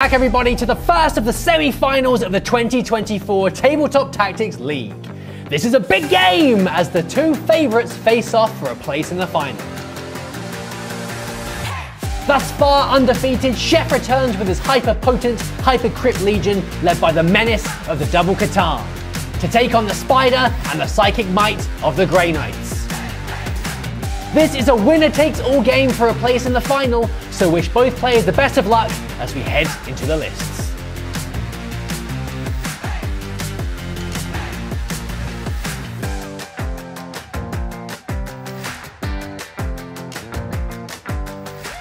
Back everybody to the first of the semi-finals of the 2024 Tabletop Tactics League. This is a big game as the two favourites face off for a place in the final. Thus far undefeated, Chef returns with his hyper-potent hypercrypt legion led by the menace of the double Catan to take on the spider and the psychic might of the Grey Knights. This is a winner-takes-all game for a place in the final, so wish both players the best of luck as we head into the lists.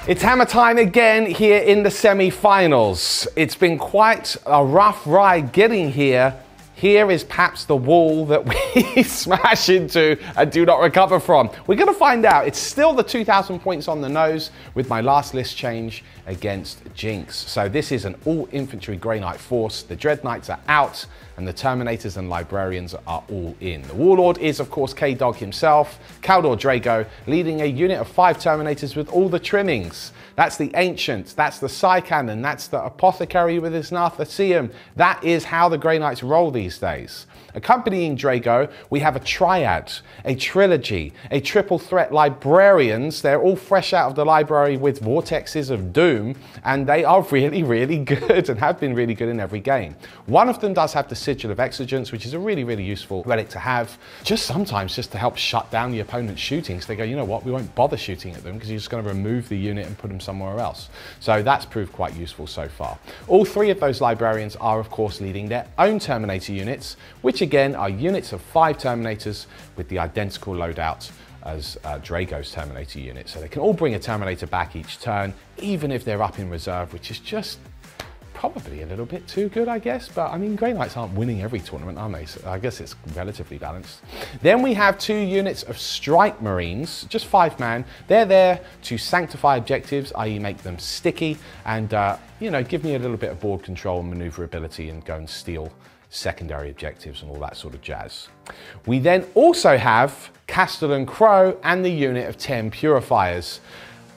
It's hammer time again here in the semi-finals. It's been quite a rough ride getting here. Here is perhaps the wall that we smash into and do not recover from. We're going to find out. It's still the 2,000 points on the nose with my last list change against Jinx. So this is an all-infantry Grey Knight force. The Dread Knights are out and the Terminators and Librarians are all in. The Warlord is, of course, K-Dog himself, Caldor Drago, leading a unit of 5 Terminators with all the trimmings. That's the Ancient, that's the Psycannon, that's the Apothecary with his Narthecium. That is how the Grey Knights roll these days. Accompanying Drago, we have a triad, a trilogy, a triple threat Librarians. They're all fresh out of the library with Vortexes of Doom, and they are really, really good and have been really good in every game. One of them does have the Sigil of Exigence, which is a really, really useful relic to have, just sometimes just to help shut down the opponent's shooting. So they go, you know what, we won't bother shooting at them because you're just going to remove the unit and put them somewhere else. So that's proved quite useful so far. All 3 of those Librarians are, of course, leading their own Terminator units, which again are units of 5 Terminators with the identical loadout as Drago's Terminator unit. So they can all bring a Terminator back each turn, even if they're up in reserve, which is just probably a little bit too good, I guess. But I mean, Grey Knights aren't winning every tournament, are they? So I guess it's relatively balanced. Then we have 2 units of Strike Marines, just 5 man. They're there to sanctify objectives, i.e. make them sticky and, you know, give me a little bit of board control and maneuverability and go and steal secondary objectives and all that sort of jazz. We then also have Castellan Crow and the unit of 10 Purifiers.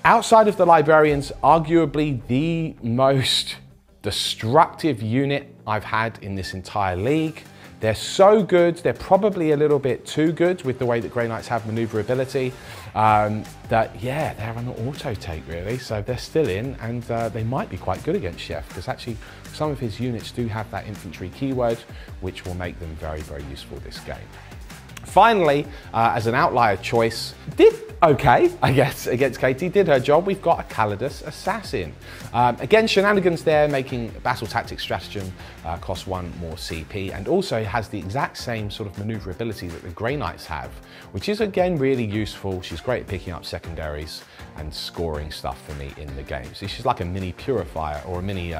Outside of the Librarians, arguably the most destructive unit I've had in this entire league. They're so good, they're probably a little bit too good with the way that Grey Knights have maneuverability, that yeah, they're an auto take really, so they're still in, and they might be quite good against Chef, because actually some of his units do have that infantry keyword, which will make them very, very useful this game. Finally, as an outlier choice, did okay, I guess, against Katie, did her job. We've got a Calidus Assassin. Again, shenanigans there, making Battle Tactics Stratagem cost 1 more CP, and also has the exact same sort of maneuverability that the Grey Knights have, which is again really useful. She's great at picking up secondaries and scoring stuff for me in the game. So she's like a mini Purifier or a mini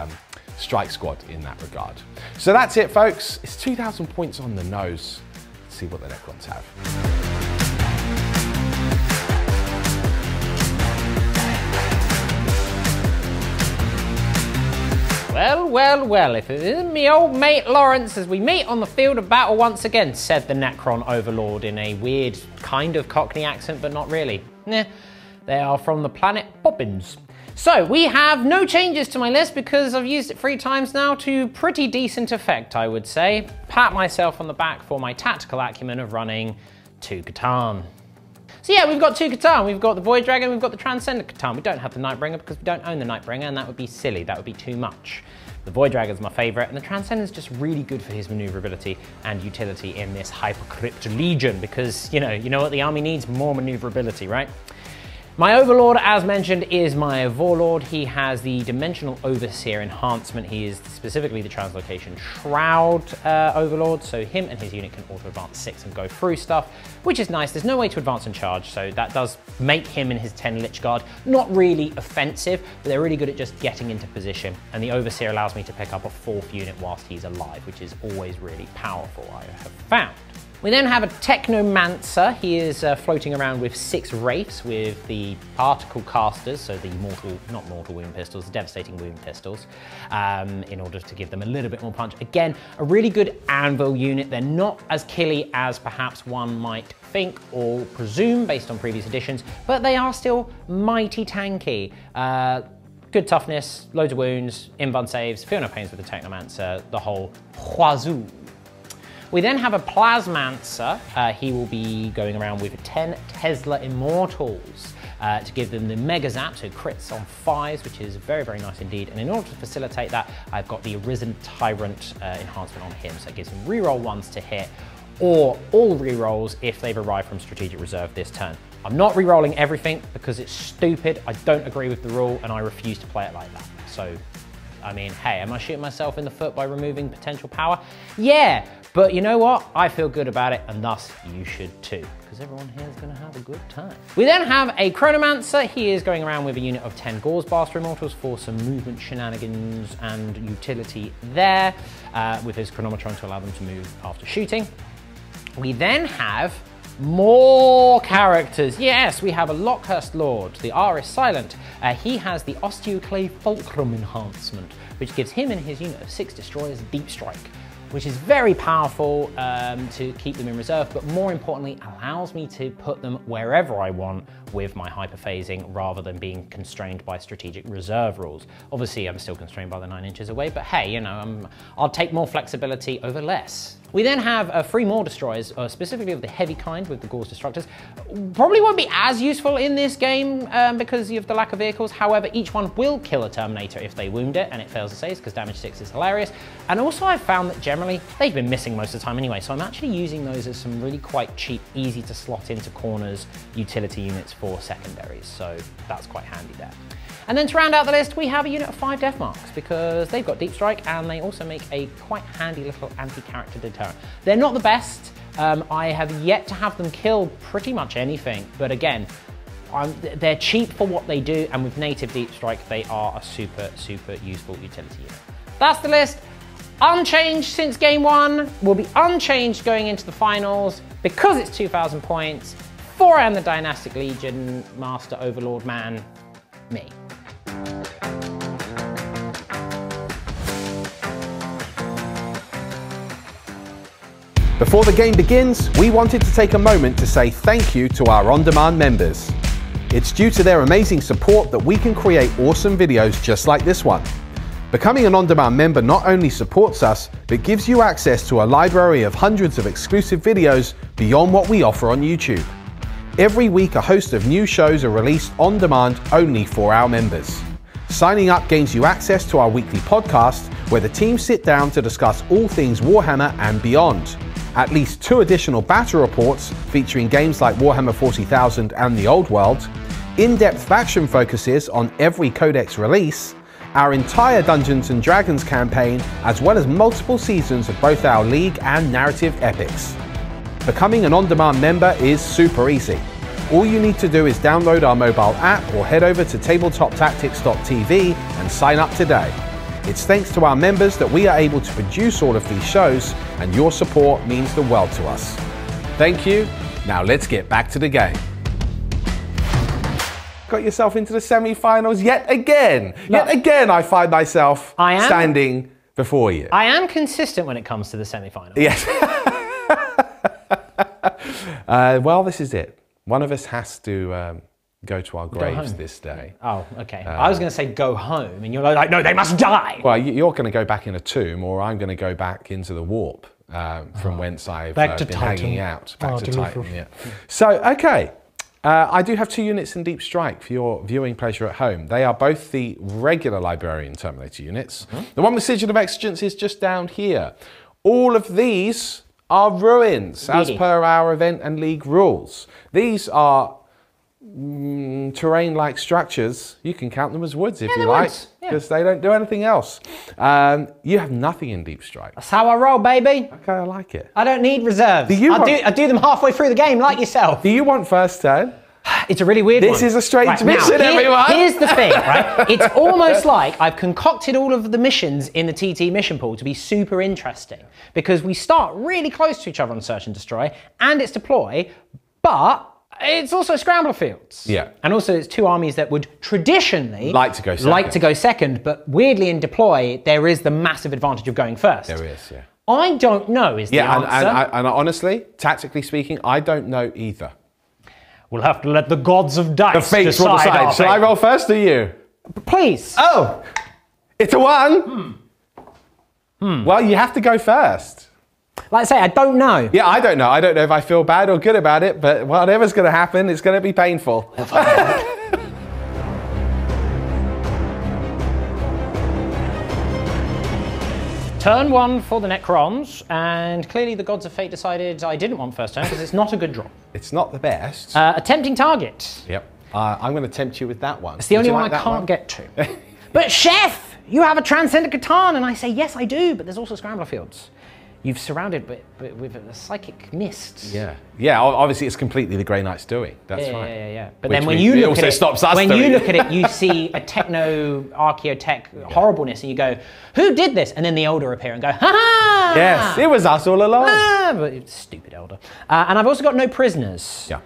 Strike Squad in that regard. So that's it, folks. It's 2,000 points on the nose. See what the Necrons have. Well, well, well, if it isn't me old mate Lawrence as we meet on the field of battle once again, said the Necron Overlord in a weird kind of Cockney accent, but not really. Nah, they are from the planet Poppins. So we have no changes to my list because I've used it 3 times now to pretty decent effect, I would say. Pat myself on the back for my tactical acumen of running 2 Catan. So yeah, we've got 2 Catan. We've got the Void Dragon, we've got the Transcendent Catan. We don't have the Nightbringer because we don't own the Nightbringer, and that would be silly, that would be too much. The Void Dragon's my favorite, and the Transcendent's just really good for his maneuverability and utility in this hypercrypt legion because, you know what the army needs? More maneuverability, right? My Overlord, as mentioned, is my Warlord. He has the Dimensional Overseer enhancement. He is specifically the Translocation Shroud Overlord, so him and his unit can auto-advance 6 and go through stuff, which is nice. There's no way to advance and charge, so that does make him and his 10 Lich Guard not really offensive, but they're really good at just getting into position. And the Overseer allows me to pick up a 4th unit whilst he's alive, which is always really powerful, I have found. We then have a Technomancer. He is floating around with 6 Wraiths with the Particle Casters, so the not mortal wound pistols, the devastating wound pistols, in order to give them a little bit more punch. Again, a really good anvil unit. They're not as killy as perhaps one might think or presume based on previous editions, but they are still mighty tanky. good toughness, loads of wounds, invuln saves, feel no pains with the Technomancer, the whole wazoo. We then have a Plasmancer. He will be going around with 10 Tesla Immortals to give them the Mega Zap, so crits on 5s, which is very, very nice indeed. And in order to facilitate that, I've got the Arisen Tyrant enhancement on him, so it gives him reroll 1s to hit, or all rerolls if they've arrived from Strategic Reserve this turn. I'm not rerolling everything because it's stupid. I don't agree with the rule, and I refuse to play it like that. So, I mean, hey, am I shooting myself in the foot by removing potential power? Yeah, but you know what? I feel good about it, and thus you should too, because everyone here is going to have a good time. We then have a Chronomancer. He is going around with a unit of 10 Gauze Blaster Immortals for some movement shenanigans and utility there, with his Chronometron to allow them to move after shooting. We then have more characters. Yes, we have a Lockhurst Lord. The R is silent. He has the Osteoclave Fulcrum enhancement, which gives him and his unit of 6 destroyers Deep Strike, which is very powerful to keep them in reserve, but more importantly, allows me to put them wherever I want with my hyperphasing rather than being constrained by strategic reserve rules. Obviously, I'm still constrained by the 9 inches away, but hey, you know, I'll take more flexibility over less. We then have 3 more destroyers, specifically of the heavy kind with the Gauze Destructors. Probably won't be as useful in this game because of the lack of vehicles. However, each one will kill a Terminator if they wound it and it fails to save because damage 6 is hilarious. And also I've found that generally they've been missing most of the time anyway, so I'm actually using those as some really quite cheap, easy to slot into corners utility units for secondaries. So that's quite handy there. And then to round out the list, we have a unit of 5 Death Marks because they've got Deep Strike and they also make a quite handy little anti-character deterrent. They're not the best. I have yet to have them kill pretty much anything, but again, they're cheap for what they do, and with native Deep Strike, they are a super, super useful utility unit. That's the list. Unchanged since game 1, will be unchanged going into the finals because it's 2,000 points. For I am the Dynastic Legion Master Overlord Man, me. Before the game begins, we wanted to take a moment to say thank you to our on-demand members. It's due to their amazing support that we can create awesome videos just like this one. Becoming an on-demand member not only supports us, but gives you access to a library of hundreds of exclusive videos beyond what we offer on YouTube. Every week, a host of new shows are released on demand only for our members. Signing up gains you access to our weekly podcast, where the team sit down to discuss all things Warhammer and beyond. At least 2 additional battle reports featuring games like Warhammer 40,000 and the Old World, in-depth faction focuses on every codex release, our entire Dungeons & Dragons campaign, as well as multiple seasons of both our League and narrative epics. Becoming an on-demand member is super easy. All you need to do is download our mobile app or head over to tabletoptactics.tv and sign up today. It's thanks to our members that we are able to produce all of these shows, and your support means the world to us. Thank you. Now let's get back to the game. Got yourself into the semi-finals yet again. No. Yet again I find myself standing before you. I am consistent when it comes to the semi-finals. Yes. Well, this is it. One of us has to go to our graves this day. Oh, okay. I was going to say go home, and you're like, no, they must die. Well, you're going to go back in a tomb, or I'm going to go back into the warp from whence I've been hanging out. Back to Titan, yeah. So, okay. I do have 2 units in Deep Strike for your viewing pleasure at home. They are both the regular Librarian Terminator units. The one with Sigil of Exigence is just down here. All of these are ruins, as per our event and league rules. These are terrain-like structures. You can count them as woods if you like, because they don't do anything else. You have nothing in Deep Strike. That's how I roll, baby. Okay, I like it. I don't need reserves. I do them halfway through the game, like yourself. Do you want first turn? It's a really weird one. This is a strange mission, everyone. Here's the thing, right? It's almost like I've concocted all of the missions in the TT mission pool to be super interesting, because we start really close to each other on Search and Destroy, and it's Deploy, but it's also Scrambler Fields. Yeah. And also it's 2 armies that would traditionally like to go second, but weirdly in Deploy, there is the massive advantage of going first. There is, yeah. I don't know is the answer. And honestly, tactically speaking, I don't know either. We'll have to let the gods of dice decide. Shall I roll first or you? Please. Oh, it's a 1. Well, you have to go first. Like I say, I don't know. Yeah, I don't know. I don't know if I feel bad or good about it, but whatever's going to happen, it's going to be painful. Turn 1 for the Necrons, and clearly the Gods of Fate decided I didn't want first turn because it's not a good draw. It's not the best. Attempting target. Yep. I'm going to tempt you with that one. It's the only one I can't get to. But Chef, you have a Transcendent Catan, and I say, yes, I do, but there's also Scrambler Fields. You've surrounded with a psychic mist. Yeah. Yeah, obviously it's completely the Grey Knight's doing. That's right. Yeah. But then when you look at it, stops us when doing you look at it, you see a techno archaeotech horribleness, and you go, who did this? And then the Elder appear and go, ha ha! Yes, it was us all along. But it's stupid Elder. And I've also got no prisoners. Yeah.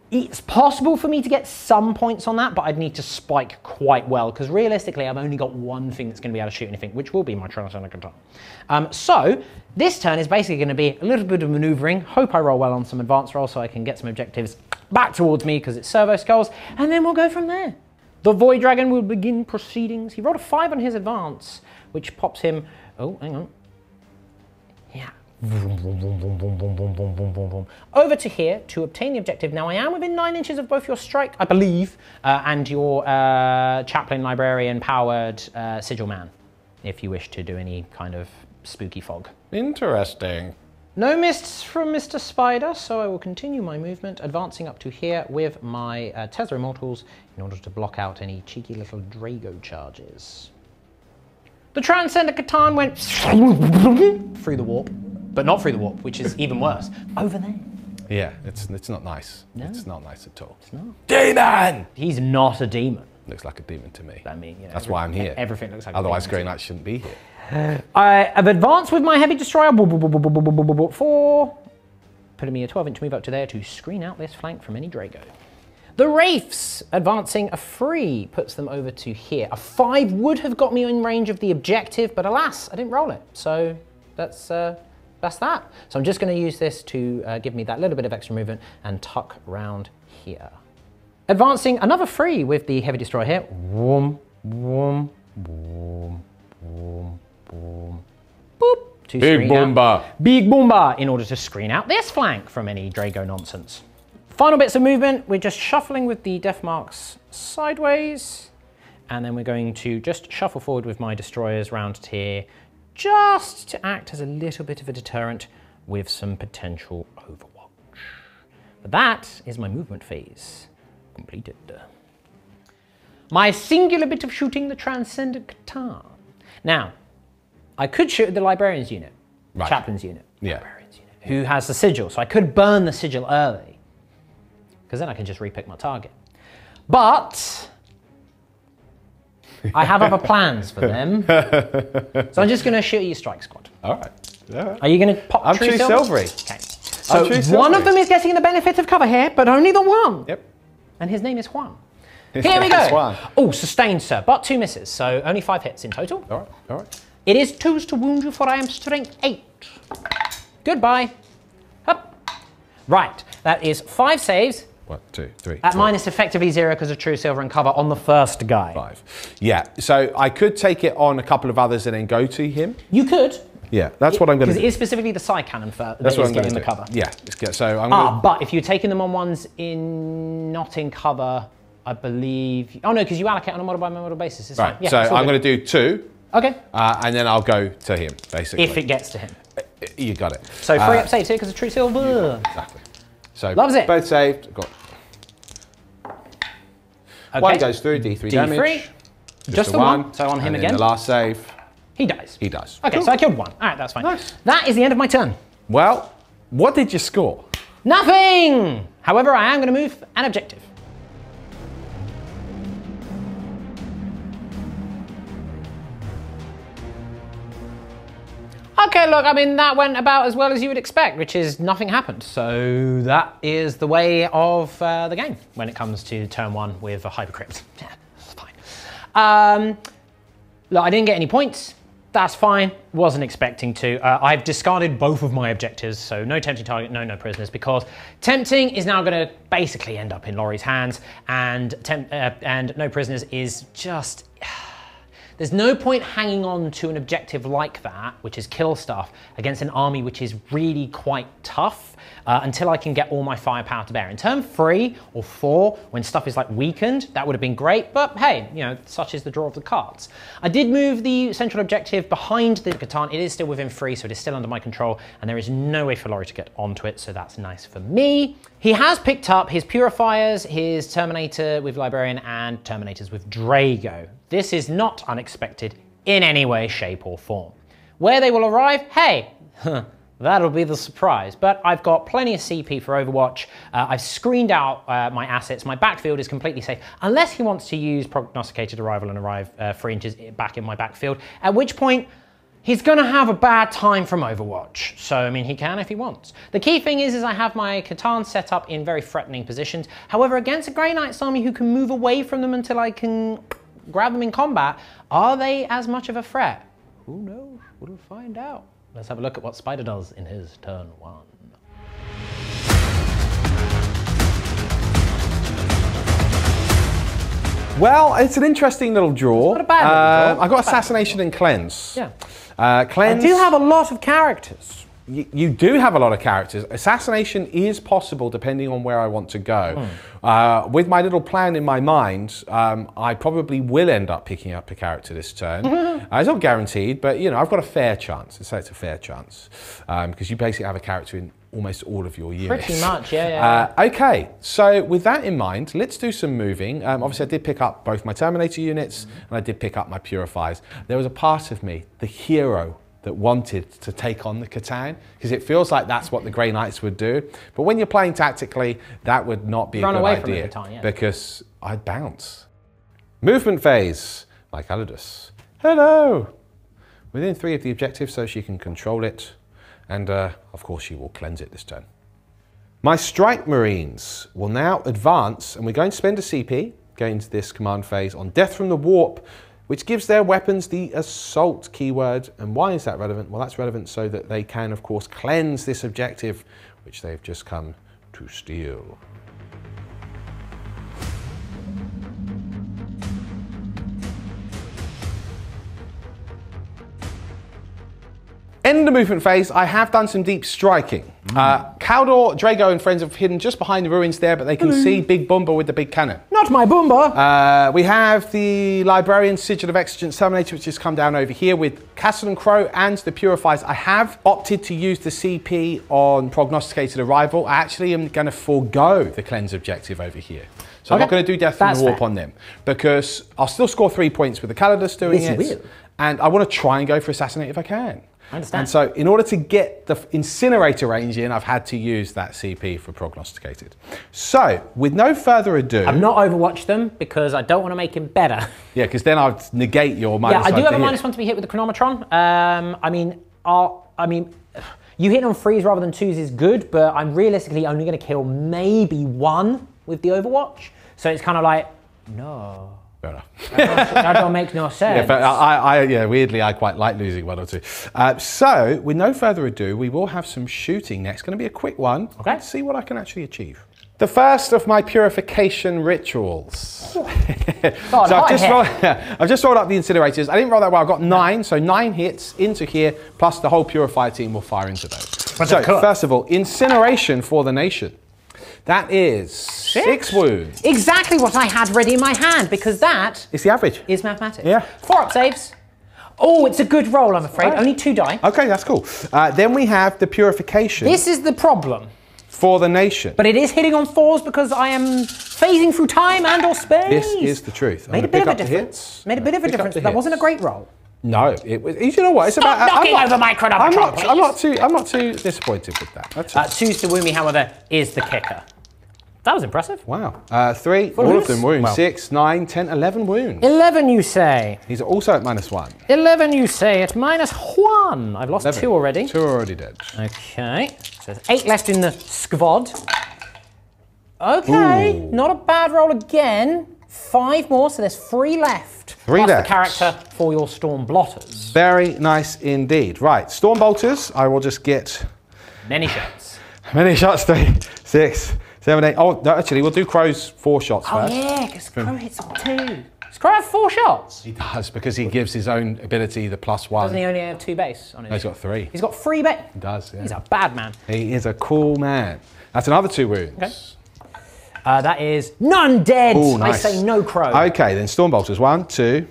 It's possible for me to get some points on that, but I'd need to spike quite well, because realistically, I've only got one thing that's going to be able to shoot anything, which will be my Transcendent Catan. So this turn is basically going to be a little bit of maneuvering. Hope I roll well on some advanced rolls so I can get some objectives back towards me, because it's servo skulls, and then we'll go from there. The Void Dragon will begin proceedings. He rolled a 5 on his advance, which pops him... Oh, hang on. Yeah. Over to here to obtain the objective. Now I am within 9 inches of both your strike, I believe, and your chaplain librarian powered sigil man, if you wish to do any kind of spooky fog. Interesting. No mists from Mr. Spider, so I will continue my movement, advancing up to here with my Tesla Immortals in order to block out any cheeky little Drago charges. The Transcendent Catan went through the warp. But not through the warp, which is even worse. Over there. Yeah, it's not nice. No. It's not nice at all. It's not. Demon! He's not a demon. Looks like a demon to me. I mean, you know, that's why I'm here. Everything looks like Otherwise, a Grey demon. Knight shouldn't be here. I have advanced with my Heavy Destroyer. 4. Putting me a 12-inch move up to there to screen out this flank from any Drago. The Wraiths, advancing a 3, puts them over to here. A 5 would have got me in range of the objective, but alas, I didn't roll it. So that's that. So I'm just going to use this to give me that little bit of extra movement and tuck round here. Advancing another 3 with the Heavy Destroyer here. Boop. To Big Boomba. Big Boomba, in order to screen out this flank from any Drago nonsense. Final bits of movement, we're just shuffling with the death marks sideways, and then we're going to just shuffle forward with my destroyers round here, just to act as a little bit of a deterrent with some potential overwatch. But that is my movement phase completed. My singular bit of shooting, the Transcendent Catan. Now, I could shoot the Librarian's unit, right. Chaplain's unit, yeah. Librarian's unit, who has the sigil, so I could burn the sigil early, because then I can just repick my target. But I have other plans for them. So I'm just going to shoot your strike squad. All right. Are you going to pop I'm True True Silvery? Silvery. Okay. So one of them is getting the benefit of cover here, but only the one. Yep. And his name is Juan. Here we go. Juan. Oh, sustained, sir, but 2 misses, so only 5 hits in total. All right. All right. It is 2s to wound you, for I am strength 8. Goodbye. Up. Right, that is 5 saves. 1, 2, 3. At minus effectively 0 because of True Silver and cover on the first guy. 5. Yeah, so I could take it on a couple of others and then go to him. You could. Yeah, that's what I'm going to do. Because it is specifically the Psy Cannon that that's what is I'm going getting to the do. cover. Yeah, it's good. So I'm going to... But if you're taking them on ones not in cover, I believe... Oh no, because you allocate on a model by model basis. It's right, fine. Yeah, so I'm going to do 2. Okay. And then I'll go to him, basically. If it gets to him. You got it. So 3 up saves here because of True Silver. Exactly. So loves it. Both saved. Got Okay. 1 goes through, D3 damage. Just the 1. So on him and again. The last save. He dies. He does. Okay, cool. so I killed 1. All right, that's fine. Nice. That is the end of my turn. Well, what did you score? Nothing! However, I am going to move an objective. Okay, look, I mean, that went about as well as you would expect, which is nothing happened. So that is the way of the game when it comes to turn 1 with a hypercrypt. Yeah, that's fine. Look, I didn't get any points. That's fine. Wasn't expecting to. I've discarded both of my objectives, so no tempting target, no prisoners, because tempting is now going to basically end up in Laurie's hands, and no prisoners is just... There's no point hanging on to an objective like that, which is kill stuff, against an army which is really quite tough until I can get all my firepower to bear. In turn 3 or 4, when stuff is like weakened, that would have been great, but hey, you know, such is the draw of the cards. I did move the central objective behind the Catan. It is still within 3, so it is still under my control, and there is no way for Laurie to get onto it, so that's nice for me. He has picked up his Purifiers, his Terminator with Librarian, and Terminators with Drago. This is not unexpected in any way, shape, or form. Where they will arrive, hey, that'll be the surprise. But I've got plenty of CP for Overwatch. I've screened out my assets. My backfield is completely safe, unless he wants to use Prognosticated Arrival and arrive 3 inches back in my backfield, at which point, he's gonna have a bad time from Overwatch. So, I mean, he can if he wants. The key thing is I have my Catan set up in very threatening positions. However, against a Grey Knights army who can move away from them until I can grab them in combat, are they as much of a threat? Who knows? We'll find out. Let's have a look at what Spider does in his turn 1. Well, it's an interesting little draw. It's not a bad little draw. I've got Assassination and Cleanse. Yeah. Cleanse. I do have a lot of characters. You do have a lot of characters. Assassination is possible depending on where I want to go. With my little plan in my mind, I probably will end up picking up a character this turn. It's not guaranteed, but you know, I've got a fair chance. Let's say it's a fair chance. Because you basically have a character in almost all of your units. Pretty much, yeah. Okay, so with that in mind, let's do some moving. Obviously I did pick up both my Terminator units and I did pick up my Purifiers. There was a part of me, the hero, that wanted to take on the Catan, because it feels like that's what the Grey Knights would do. But when you're playing tactically, that would not be a good idea, from the Catan, yeah. Because I'd bounce. Movement phase by Calidus. Hello! Within 3 of the objectives, so she can control it. And of course she will cleanse it this turn. My Strike Marines will now advance, and we're going to spend a CP, going to this command phase, on Death from the Warp, which gives their weapons the assault keyword. And why is that relevant? Well, that's relevant so that they can, of course, cleanse this objective, which they've just come to steal. End the movement phase, I have done some deep striking. Caldor, Drago and friends have hidden just behind the ruins there, but they can see Big Boomba with the big cannon. Not my Boomba! We have the Librarian Sigil of Exigence Terminator, which has come down over here with Castle and Crow and the Purifiers. I have opted to use the CP on Prognosticated Arrival. I actually am going to forego the Cleanse objective over here. So I'm not going to do Death from the Warp on them, because I'll still score 3 points with the Calidus doing it. And I want to try and go for Assassinate if I can. I understand. And so in order to get the Incinerator range in, I've had to use that CP for Prognosticated. So, with no further ado... I've not overwatched them because I don't want to make him better. Yeah, because then I'll negate your -1 Yeah, I do have a -1 to be hit with the Chronometron. I mean, you hit on 3s rather than 2s is good, but I'm realistically only going to kill maybe 1 with the Overwatch. So it's kind of like, no. Fair enough. That don't make no sense. Yeah, but weirdly, I quite like losing 1 or 2. So, with no further ado, we will have some shooting next. It's going to be a quick one. Okay. Let's see what I can actually achieve. The first of my purification rituals. So I've just rolled up the incinerators. I didn't roll that well. I've got 9, so 9 hits into here, plus the whole purifier team will fire into those. So, first of all, incineration for the nation. That is 6 wounds. Exactly what I had ready in my hand, because that... It's the average. ...is mathematics. Yeah. 4 up saves. Oh, it's a good roll, I'm afraid. Only 2 die. Okay, that's cool. Then we have the purification. This is the problem. For the nation. But it is hitting on 4s because I am phasing through time and or space. This is the truth. Made a bit of a difference. Made a bit of a difference, but that wasn't a great roll. No, it was. You know what? It's Stop about knocking over my Chronometron. I'm not too disappointed with that. 2s to wound me, however, is the kicker. That was impressive. Wow. 3, all of them wounds. Well, 6, 9, 10, 11 wounds. 11, you say? He's also at -1. 11, you say, at -1. I've lost 11. 2 already. 2 are already dead. Okay. So there's 8 left in the squad. Okay. Ooh. Not a bad roll again. 5 more, so there's 3 left. 3 plus left. the character for your Storm Blotters. Very nice indeed. Right, Storm Bolters, I will just get... Many shots. Many shots, 3, 6, 7, 8. Oh, no, actually, we'll do Crow's 4 shots first. Oh yeah, because Crow hits on 2. Does Crow have 4 shots? He does, because he gives his own ability the +1. Doesn't he only have 2 base on his? No, he's got 3. He's got 3 base? He does, yeah. He's a bad man. He is a cool man. That's another 2 wounds. Okay. That is none dead. Ooh, nice. I say no Crow. Okay, then Storm Bolters. 1, 2,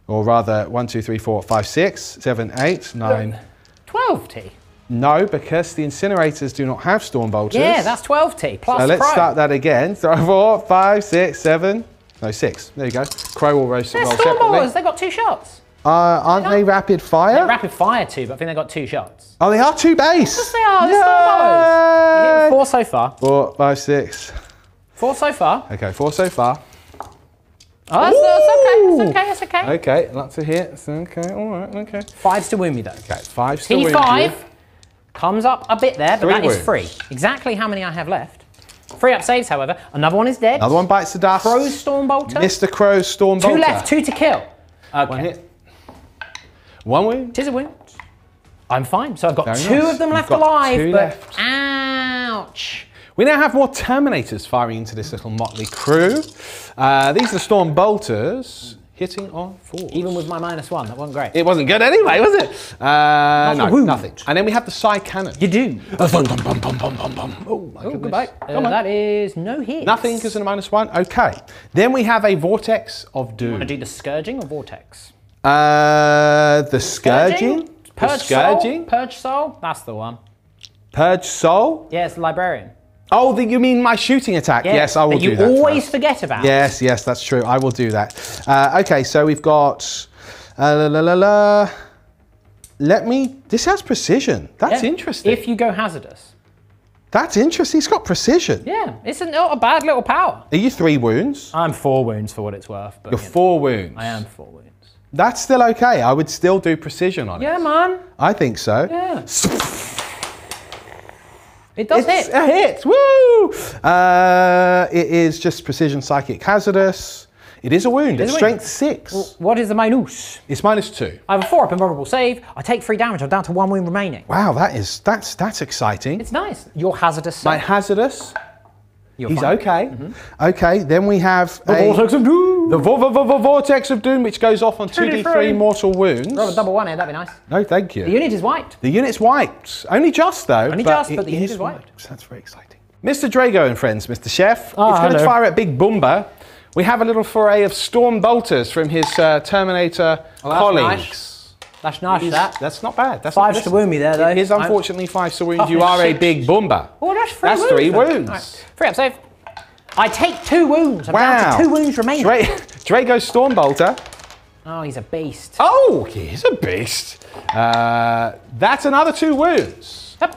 or rather 1, 2, 3, 4, 5, 6, 7, 8, 9. 12T. No, because the incinerators do not have Storm Bolters. Yeah, that's 12T plus So let's Crow. start that again. So 4, 5, 6, 7. No, 6. There you go. Crow will roll They're Storm separately. Bolters. They got 2 shots. Aren't they rapid They're fire? rapid fire too, but I think they got 2 shots. Oh, they are 2 base. Yes, they are. They're Storm Bolters. You hit with 4 so far. 4, 5, 6. 4 so far. Okay, 4 so far. Oh, that's okay. That's okay. That's okay. Okay, lots of hits. Okay, all right, okay. 5's to wound me though. Okay, 5 still wound T5 you. comes up a bit there, but 3 that is wounds. free. Exactly how many I have left. 3 up saves, however. Another one is dead. Another one bites the dust. Crow's Storm Bolter. Mr. Crow's Storm 2 Bolter. left, 2 to kill. Okay. 1 hit. 1 wound. 'Tis a wound. I'm fine. So I've got Very 2 nice. of them You've left got alive, 2 but left. ouch. We now have more Terminators firing into this little motley crew. These are the Storm Bolters hitting on 4. Even with my -1, that wasn't great. It wasn't good anyway, was it? No, wound. nothing. And then we have the Psi Cannon. You do. Bum, bum, bum, bum, bum, bum, bum. Oh, my goodness. Goodbye. Come on. That is no hit. Nothing because of the -1. Okay. Then we have a Vortex of Doom. Want to do the Scourging or Vortex? The Scourging? The Purge Scourging? Soul? Purge Soul? That's the one. Purge Soul? Yeah, it's the Librarian. Oh, you mean my shooting attack? Yeah, Yes, I will that do that. you always forget about. Yes, yes, that's true. I will do that. Okay, so we've got... This has precision. That's Yeah, interesting. If you go hazardous. That's interesting. It's got precision. Yeah, it's not a bad little power. Are you 3 wounds? I'm 4 wounds for what it's worth. But You're 4 wounds. I am 4 wounds. That's still okay. I would still do precision on it. Yeah, man. I think so. Yeah. It does It's hit. a hit. Woo! It is just precision psychic hazardous. It is a wound. It's a wound. strength 6. What is the minus? It's -2. I have a 4 up invulnerable save. I take 3 damage. I'm down to 1 wound remaining. Wow, that's exciting. It's nice. You're hazardous. My hazardous. You're He's fine. okay. Okay, then we have The Vortex of Doom. the Vortex of Doom, which goes off on 2d3 mortal wounds. Roll a double 1 here. That'd be nice. No, thank you. The unit is wiped. The unit's wiped. Only just though. Only just, but the unit is wiped. That's very exciting. Mr. Drago and friends, Mr. Chef. Oh, it's going to hello. fire at Big Boomba. We have a little foray of Storm Bolters from his Terminator colleagues. That's nice, that. That's not bad. That's 5's to wound me there, though. It is unfortunately 5 to wound. Toughness You are a 6. Big Boomba. Oh, that's 3 That's wounds. 3 then. wounds. Right. 3 up save. I take 2 wounds. I'm Wow. down to 2 wounds remaining. Drago's Storm Bolter. Oh, he's a beast. Oh, he's a beast. That's another 2 wounds. Yep.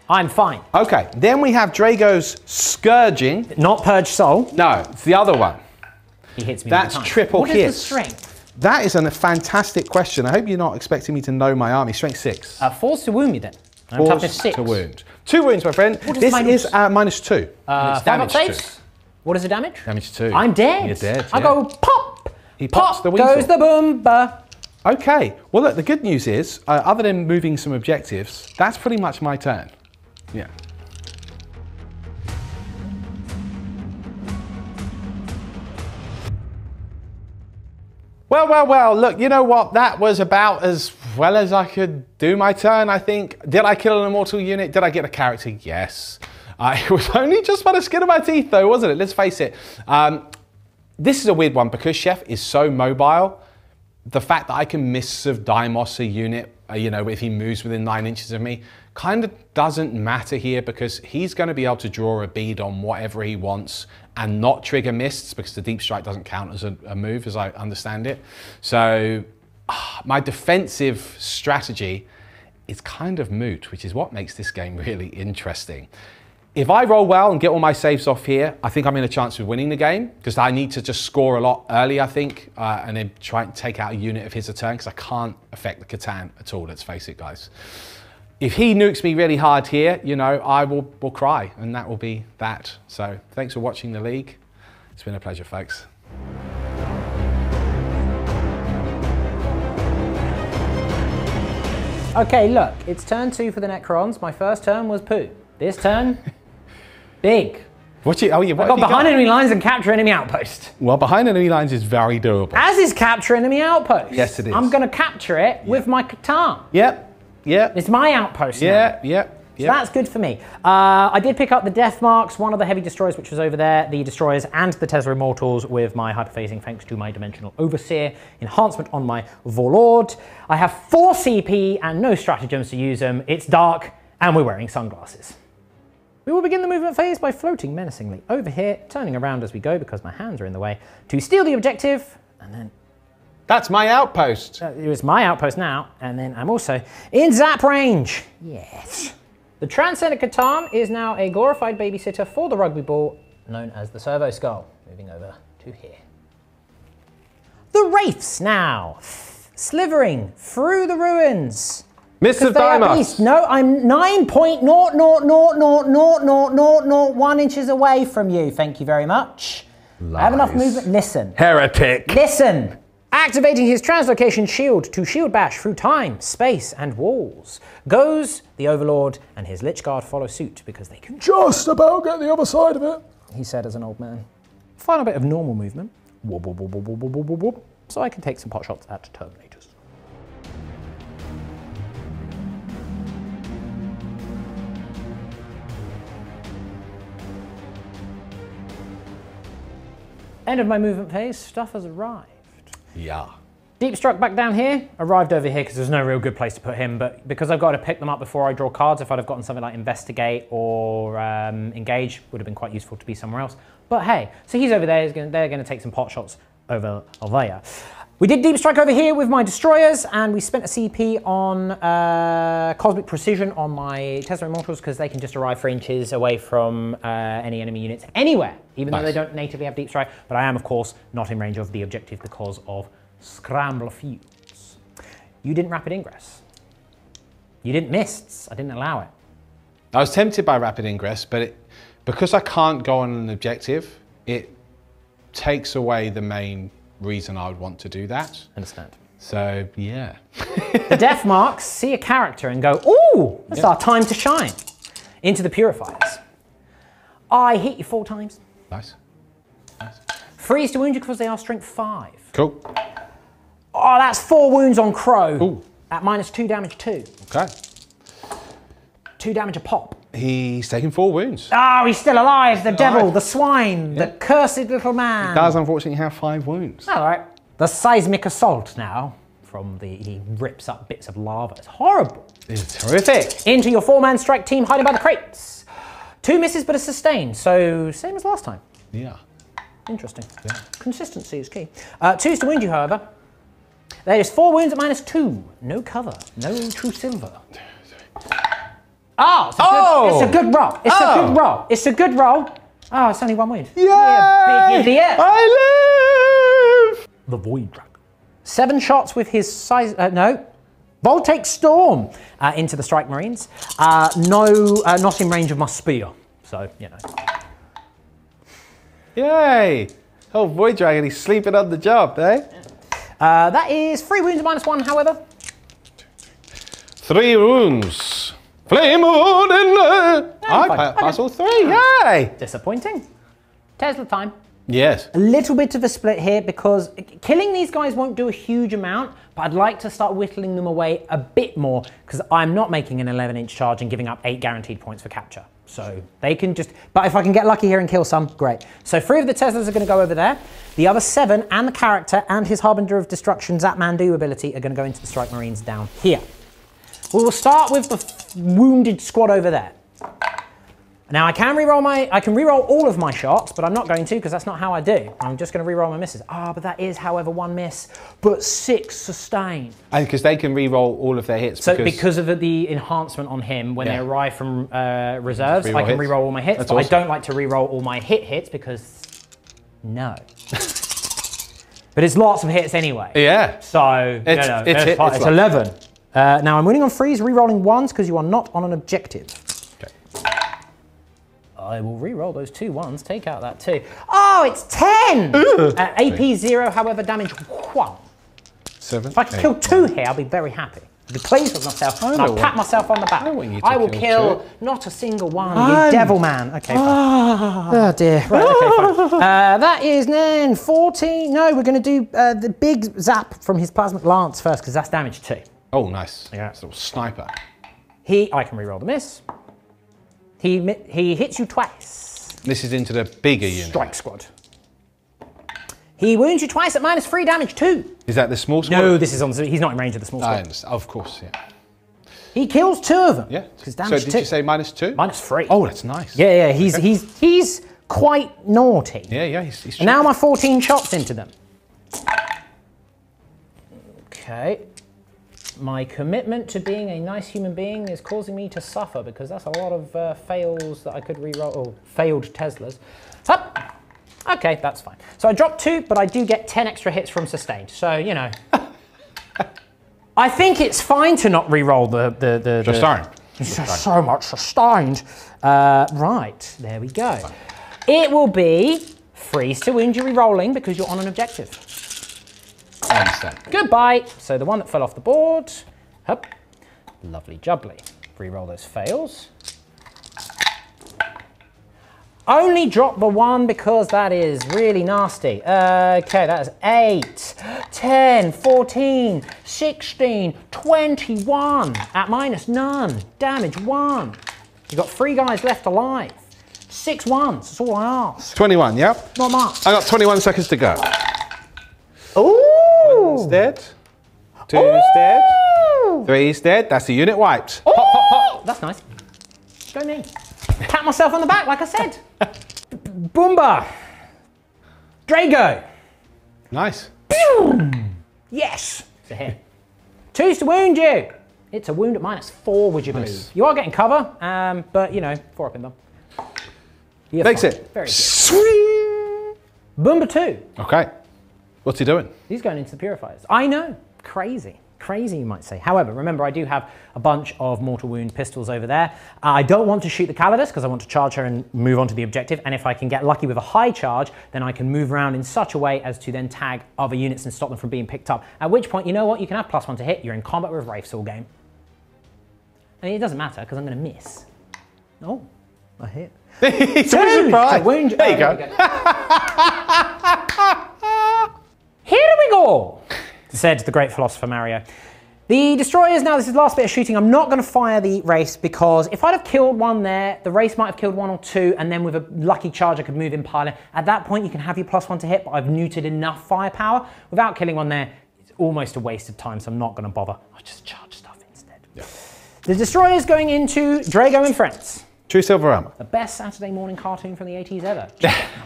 I'm fine. Okay, then we have Drago's Scourging. Not Purge Soul. No, it's the other one. He hits me. That's all the time. triple What hit. is the strength? That is a fantastic question. I hope you're not expecting me to know my army. Strength 6. 4's to wound me then. I'm Force toughness 6. to wound. 2 wounds, my friend. What is This minus? is -2. And it's 5 up damage 2. saves. What is the damage? Damage 2. I'm dead. You're dead. I yeah. go pop. He pops Pop the weasel. goes the boomba. Okay. Well, look, the good news is, other than moving some objectives, that's pretty much my turn. Yeah. Well, look, you know what? That was about as well as I could do my turn, I think. Did I kill an immortal unit? Did I get a character? Yes. It was only just by the skin of my teeth, though, wasn't it? Let's face it. This is a weird one because Chef is so mobile. The fact that I can miss of Dimos a unit, you know, if he moves within 9 inches of me, kind of doesn't matter here because he's going to be able to draw a bead on whatever he wants and not trigger mists because the deep strike doesn't count as a move, as I understand it. So my defensive strategy is kind of moot, which is what makes this game really interesting. If I roll well and get all my saves off here, I think I'm in a chance of winning the game because I need to just score a lot early, I think, and then try and take out a unit of his a turn because I can't affect the Catan at all, let's face it, guys. If he nukes me really hard here, you know, I will cry, and that will be that. So thanks for watching the league. It's been a pleasure, folks. Okay, look, it's turn 2 for the Necrons. My first turn was poo. This turn, big. What you, oh, yeah, what I got have you behind enemy lines and capture enemy outpost. Well, behind enemy lines is very doable. As is capture enemy outpost. Yes, it is. I'm going to capture it with my Catan. Yep, yep. It's my outpost now. Yep, yep. So that's good for me. I did pick up the Death Marks, one of the heavy destroyers which was over there, the destroyers and the Tesla Immortals with my hyperphasing thanks to my Dimensional Overseer enhancement on my Warlord. I have 4 CP and no stratagems to use them. It's dark and we're wearing sunglasses. We will begin the movement phase by floating menacingly over here, turning around as we go because my hands are in the way, to steal the objective and then... That's my outpost. It's my outpost now, and then I'm also in zap range. Yes. The Transcendent Catan is now a glorified babysitter for the rugby ball, known as the Servo Skull. Moving over to here. The Wraiths now, slithering through the ruins. Mists of Deimos. No, I'm 9.0000001 inches away from you. Thank you very much. Lies. I have enough movement. Listen. Heretic. Listen. Activating his translocation shield to shield bash through time, space, and walls. Goes the Overlord, and his Lich Guard follow suit because they can just about get the other side of it, he said as an old man. Final bit of normal movement. Whoop, whoop, whoop, whoop, whoop, whoop, whoop, whoop, so I can take some pot shots at Terminators. End of my movement phase, stuff has arrived. Yeah. Deep Struck back down here, arrived over here because there's no real good place to put him, but because I've got to pick them up before I draw cards, if I'd have gotten something like Investigate or Engage, would have been quite useful to be somewhere else. But hey, so he's over there, they're going to take some pot shots over there. We did Deep Strike over here with my Destroyers, and we spent a CP on Cosmic Precision on my Tesla Immortals because they can just arrive 3 inches away from any enemy units anywhere, even though they don't natively have Deep Strike. But I am, of course, not in range of the objective because of Scrambler Fields. You didn't Rapid Ingress. You didn't Mists. I didn't allow it. I was tempted by Rapid Ingress, but because I can't go on an objective, it takes away the main reason I would want to do that. Understand. So, yeah. The Death Marks see a character and go, ooh, it's our time to shine. Into the Purifiers. I hit you 4 times. Nice. Nice. Freeze to wound you because they are strength 5. Cool. Oh, that's 4 wounds on Crow. Ooh. At -2 damage 2. Okay. 2 damage a pop. He's taking 4 wounds. Oh, he's still alive. The devil, the swine, the cursed little man. He does unfortunately have 5 wounds. All right. The seismic assault now. He rips up bits of lava. It's horrible. It's horrific. Into your 4-man strike team hiding by the crates. 2 misses but a sustain. So same as last time. Yeah. Interesting. Yeah. Consistency is key. 2s to wound you, however. There is 4 wounds at -2. No cover. No true silver. Oh, it's a good roll. It's a good roll. It's a good roll. Oh, it's only 1 wound. Yeah, big idiot. I live! The Void Dragon. 7 shots with his size. No. Voltaic Storm into the Strike Marines. Not in range of my spear. So, you know. Yay! Oh, Void Dragon, he's sleeping on the job, eh? That is 3 wounds at -1, however. 3 wounds. Flame of Odin! I pass all 3, yay! Disappointing. Tesla time. Yes. A little bit of a split here because killing these guys won't do a huge amount, but I'd like to start whittling them away a bit more because I'm not making an 11-inch charge and giving up 8 guaranteed points for capture. So they can just, but if I can get lucky here and kill some, great. So 3 of the Teslas are going to go over there. The other 7 and the character and his Harbinger of Destruction Zapmandu ability are going to go into the Strike Marines down here. We will start with the wounded squad over there. Now I can reroll all of my shots, but I'm not going to because that's not how I do. I'm just going to reroll my misses. But that is, however, 1 miss, but 6 sustain. And because they can reroll all of their hits. So because of the enhancement on him, when they arrive from reserves, I can reroll all my hits. But awesome. I don't like to reroll all my hits because no. But it's lots of hits anyway. Yeah. So it's 11. Now I'm winning on freeze, rerolling 1s because you are not on an objective. I will re-roll those 2 1s, take out that 2. Oh, it's 10! AP 0, however, damage 1. 7. If I can kill 2 here, I'll be very happy. Be pleased with myself, and I'll pat myself on the back. I will kill not a single one, you devil man. Okay, fine. Oh dear. Right, okay, fine. That is then 14. No, we're going to do the big zap from his plasmic lance first, because that's damage 2. Oh, nice. Yeah. It's a little sniper. I can reroll the miss. He hits you twice. This is into the bigger unit. Strike squad. He wounds you twice at -3 damage 2. Is that the small squad? No, this is on. He's not in range of the small squad. I understand. Of course, yeah. He kills 2 of them. Yeah. Because So damage did 2. you say -2? -3. Oh, that's nice. Yeah, yeah. He's quite naughty. Yeah, yeah. He's And now my 14 shots into them. Okay. My commitment to being a nice human being is causing me to suffer, because that's a lot of fails that I could reroll, or failed Teslas. Up. Okay, that's fine. So I dropped 2, but I do get 10 extra hits from sustained. So, you know. I think it's fine to not reroll the Sustained. So much sustained. Right, there we go. It will be freeze to injury rolling because you're on an objective. I understand. Goodbye. So the one that fell off the board. Hup. Lovely jubbly. Reroll those fails. Only drop the 1 because that is really nasty. Okay, that is 8, 10, 14, 16, 21 at -none. Damage 1. You've got 3 guys left alive. 6 ones. That's all I ask. 21, yep. Not much. I got 21 seconds to go. Ooh. 1's dead. 2's dead. 3's dead. That's the unit wiped. Pop, pop, pop. That's nice. Go me. Pat myself on the back, like I said. Boomba. Drago. Nice. Yes. It's a hit. 2's to wound you. It's a wound at -4, would you believe? You are getting cover, but you know, 4 up in them. Makes it. Very good. Sweet. Boomba 2. Okay. What's he doing? He's going into the purifiers. I know. Crazy. Crazy, you might say. However, remember, I do have a bunch of mortal wound pistols over there. I don't want to shoot the Calidus because I want to charge her and move on to the objective. And if I can get lucky with a high charge, then I can move around in such a way as to then tag other units and stop them from being picked up. At which point, you know what? You can have +1 to hit. You're in combat with Wraiths all game. I mean, it doesn't matter because I'm going to miss. Oh, I hit. It's a surprise. Wound. There you go. Here we go, said the great philosopher Mario. The destroyers, now this is the last bit of shooting. I'm not going to fire the race because if I'd have killed 1 there, the race might have killed 1 or 2, and then with a lucky charge I could move in pilot. At that point you can have your +1 to hit, but I've neutered enough firepower. Without killing 1 there, it's almost a waste of time, so I'm not going to bother. I'll just charge stuff instead. Yeah. The destroyers going into Drago and Friends. True silver armor. The best Saturday morning cartoon from the 80s ever.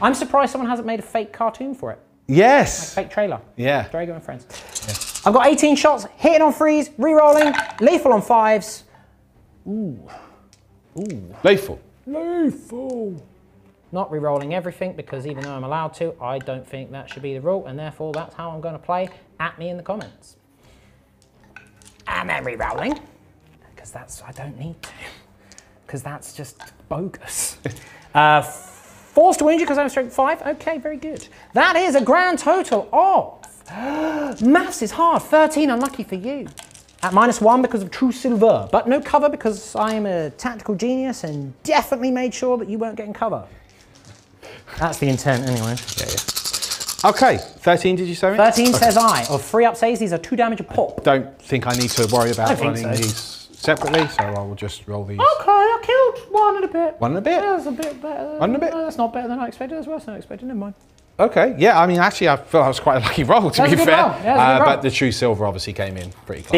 I'm surprised someone hasn't made a fake cartoon for it. Yes. Like fake trailer. Yeah. Drago and Friends. Yeah. I've got 18 shots, hitting on 3s, re-rolling, lethal on 5s. Ooh. Ooh. Lethal. Lethal. Not re-rolling everything because even though I'm allowed to, I don't think that should be the rule, and therefore that's how I'm going to play. At me in the comments. And then re-rolling, because that's, I don't need to, because that's just bogus. Forced to wound you because I'm strength 5. Okay, very good. That is a grand total of, maths is hard, 13, unlucky for you. At -1 because of true silver, but no cover because I am a tactical genius and definitely made sure that you weren't getting cover. That's the intent anyway. Yeah, yeah. Okay, 13 did you say? 13 says I. Of 3 up saves, these are 2 damage a pop. Don't think I need to worry about running so. these separately, so I will just roll these. Okay, I killed 1 and a bit. 1 and a bit? That's a bit better. 1 and a bit? No, that's not better than I expected. That's worse than I expected. Never mind. Okay, yeah, I mean, actually, I feel that was quite a lucky roll, to That's be a good fair. roll. Yeah, that's a good roll. But the true silver obviously came in pretty close.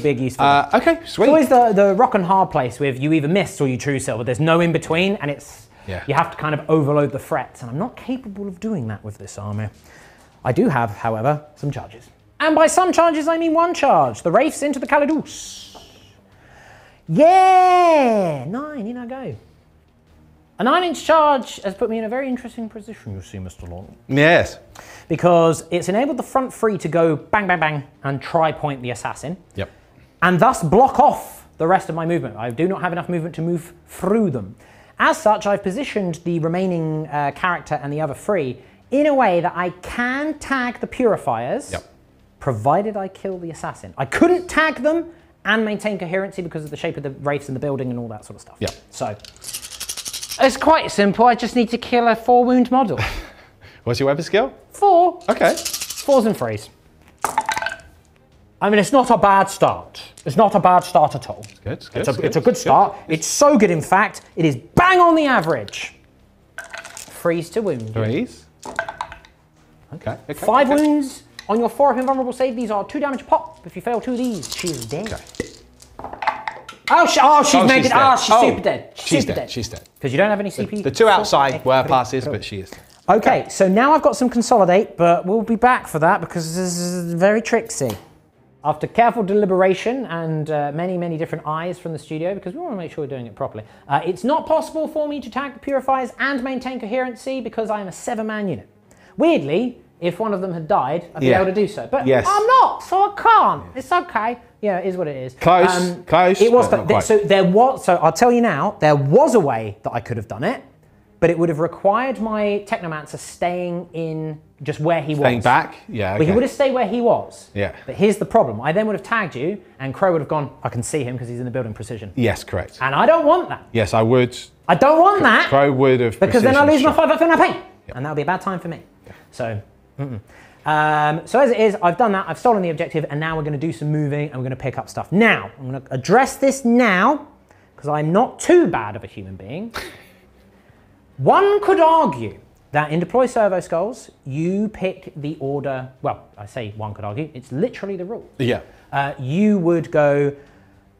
Big useful. Okay, sweet. It's always the rock and hard place with you either miss or you true silver. There's no in between, and it's you have to kind of overload the threats, and I'm not capable of doing that with this army. I do have, however, some charges. And by some charges, I mean 1 charge. The Wraiths into the Calidus. Yeah! 9, in I go. A 9-inch charge has put me in a very interesting position, you see, Mr. Long. Yes. Because it's enabled the front 3 to go bang, bang, bang, and tri-point the assassin. Yep. And thus block off the rest of my movement. I do not have enough movement to move through them. As such, I've positioned the remaining character and the other 3 in a way that I can tag the purifiers, provided I kill the assassin. I couldn't tag them and maintain coherency because of the shape of the wraiths in the building and all that sort of stuff. Yeah. So it's quite simple. I just need to kill a 4-wound model. What's your weapon skill? 4. Okay. 4s and 3s. I mean, it's not a bad start. It's not a bad start at all. It's good. It's a good start. It's so good, in fact, it is bang on the average. 3s to wound. 3s. Okay. 5 wounds on your 4 up invulnerable save. These are 2 damage pop. If you fail 2 of these, she is dead. Okay. She's made it. Dead. She's super dead. She's dead. She's dead. Because you don't have any CP. The 2 outside were passes, but she is. Okay, so now I've got some consolidate, but we'll be back for that because this is very tricksy. After careful deliberation and many, many different eyes from the studio, because we want to make sure we're doing it properly, it's not possible for me to tag the Purifiers and maintain coherency because I am a 7-man unit. Weirdly, if one of them had died, I'd be able to do so. But I'm not, so I can't. It's okay. Yeah, it is what it is. Close, close. It was, but not quite. So I'll tell you now, there was a way that I could have done it, but it would have required my Technomancer staying in just where he was. Staying back? Yeah, okay. But he would have stayed where he was. Yeah. But here's the problem. I then would have tagged you, and Crow would have gone, I can see him because he's in the building precision. Yes, correct. And I don't want that. Yes, I would. I don't want that. Crow would have. Because then I lose my 5 up and I pay. Yep. And that would be a bad time for me. Yeah. So, so as it is, I've done that. I've stolen the objective, and now we're going to do some moving, and we're going to pick up stuff. Now, I'm going to address this now, because I'm not too bad of a human being. One could argue that in Deploy Servo Skulls, you pick the order, well, I say one could argue, it's literally the rule. Yeah. You would go,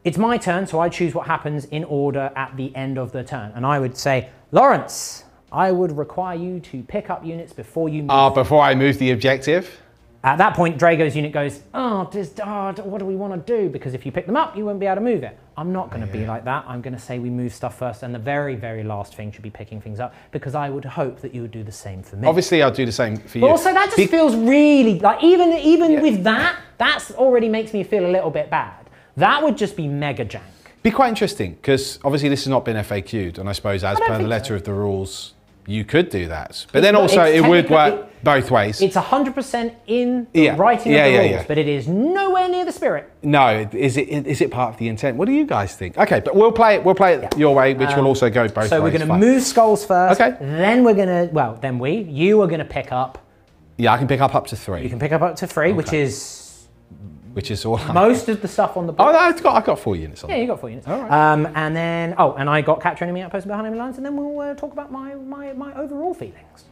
it's my turn, so I choose what happens in order at the end of the turn. And I would say, Lawrence, I would require you to pick up units before you move. Before I move the objective? At that point, Drago's unit goes, what do we want to do? Because if you pick them up, you won't be able to move it. I'm not going to be like that. I'm going to say we move stuff first, and the very, very last thing should be picking things up, because I would hope that you would do the same for me. Obviously, I'll do the same for you. But also, that just feels really, like, even with that, that's already makes me feel a little bit bad. That would just be mega jank. Be quite interesting, because obviously this has not been FAQ'd, and I suppose as per the letter of the rules, you could do that. But then also it would work both ways. It's 100% in the writing of the rules, but it is nowhere near the spirit. No, is it part of the intent? What do you guys think? Okay, but we'll play it your way, which will also go both ways. So we're going to move skulls first. Okay. Then we're going to, you are going to pick up. Yeah, I can pick up to 3. You can pick up to 3, which is all most of the stuff on the board. Oh, no, I've got 4 units on. Yeah, you got 4 units. All right. And then, and I got capture enemy outpost behind enemy lines, and then we'll talk about my overall feelings.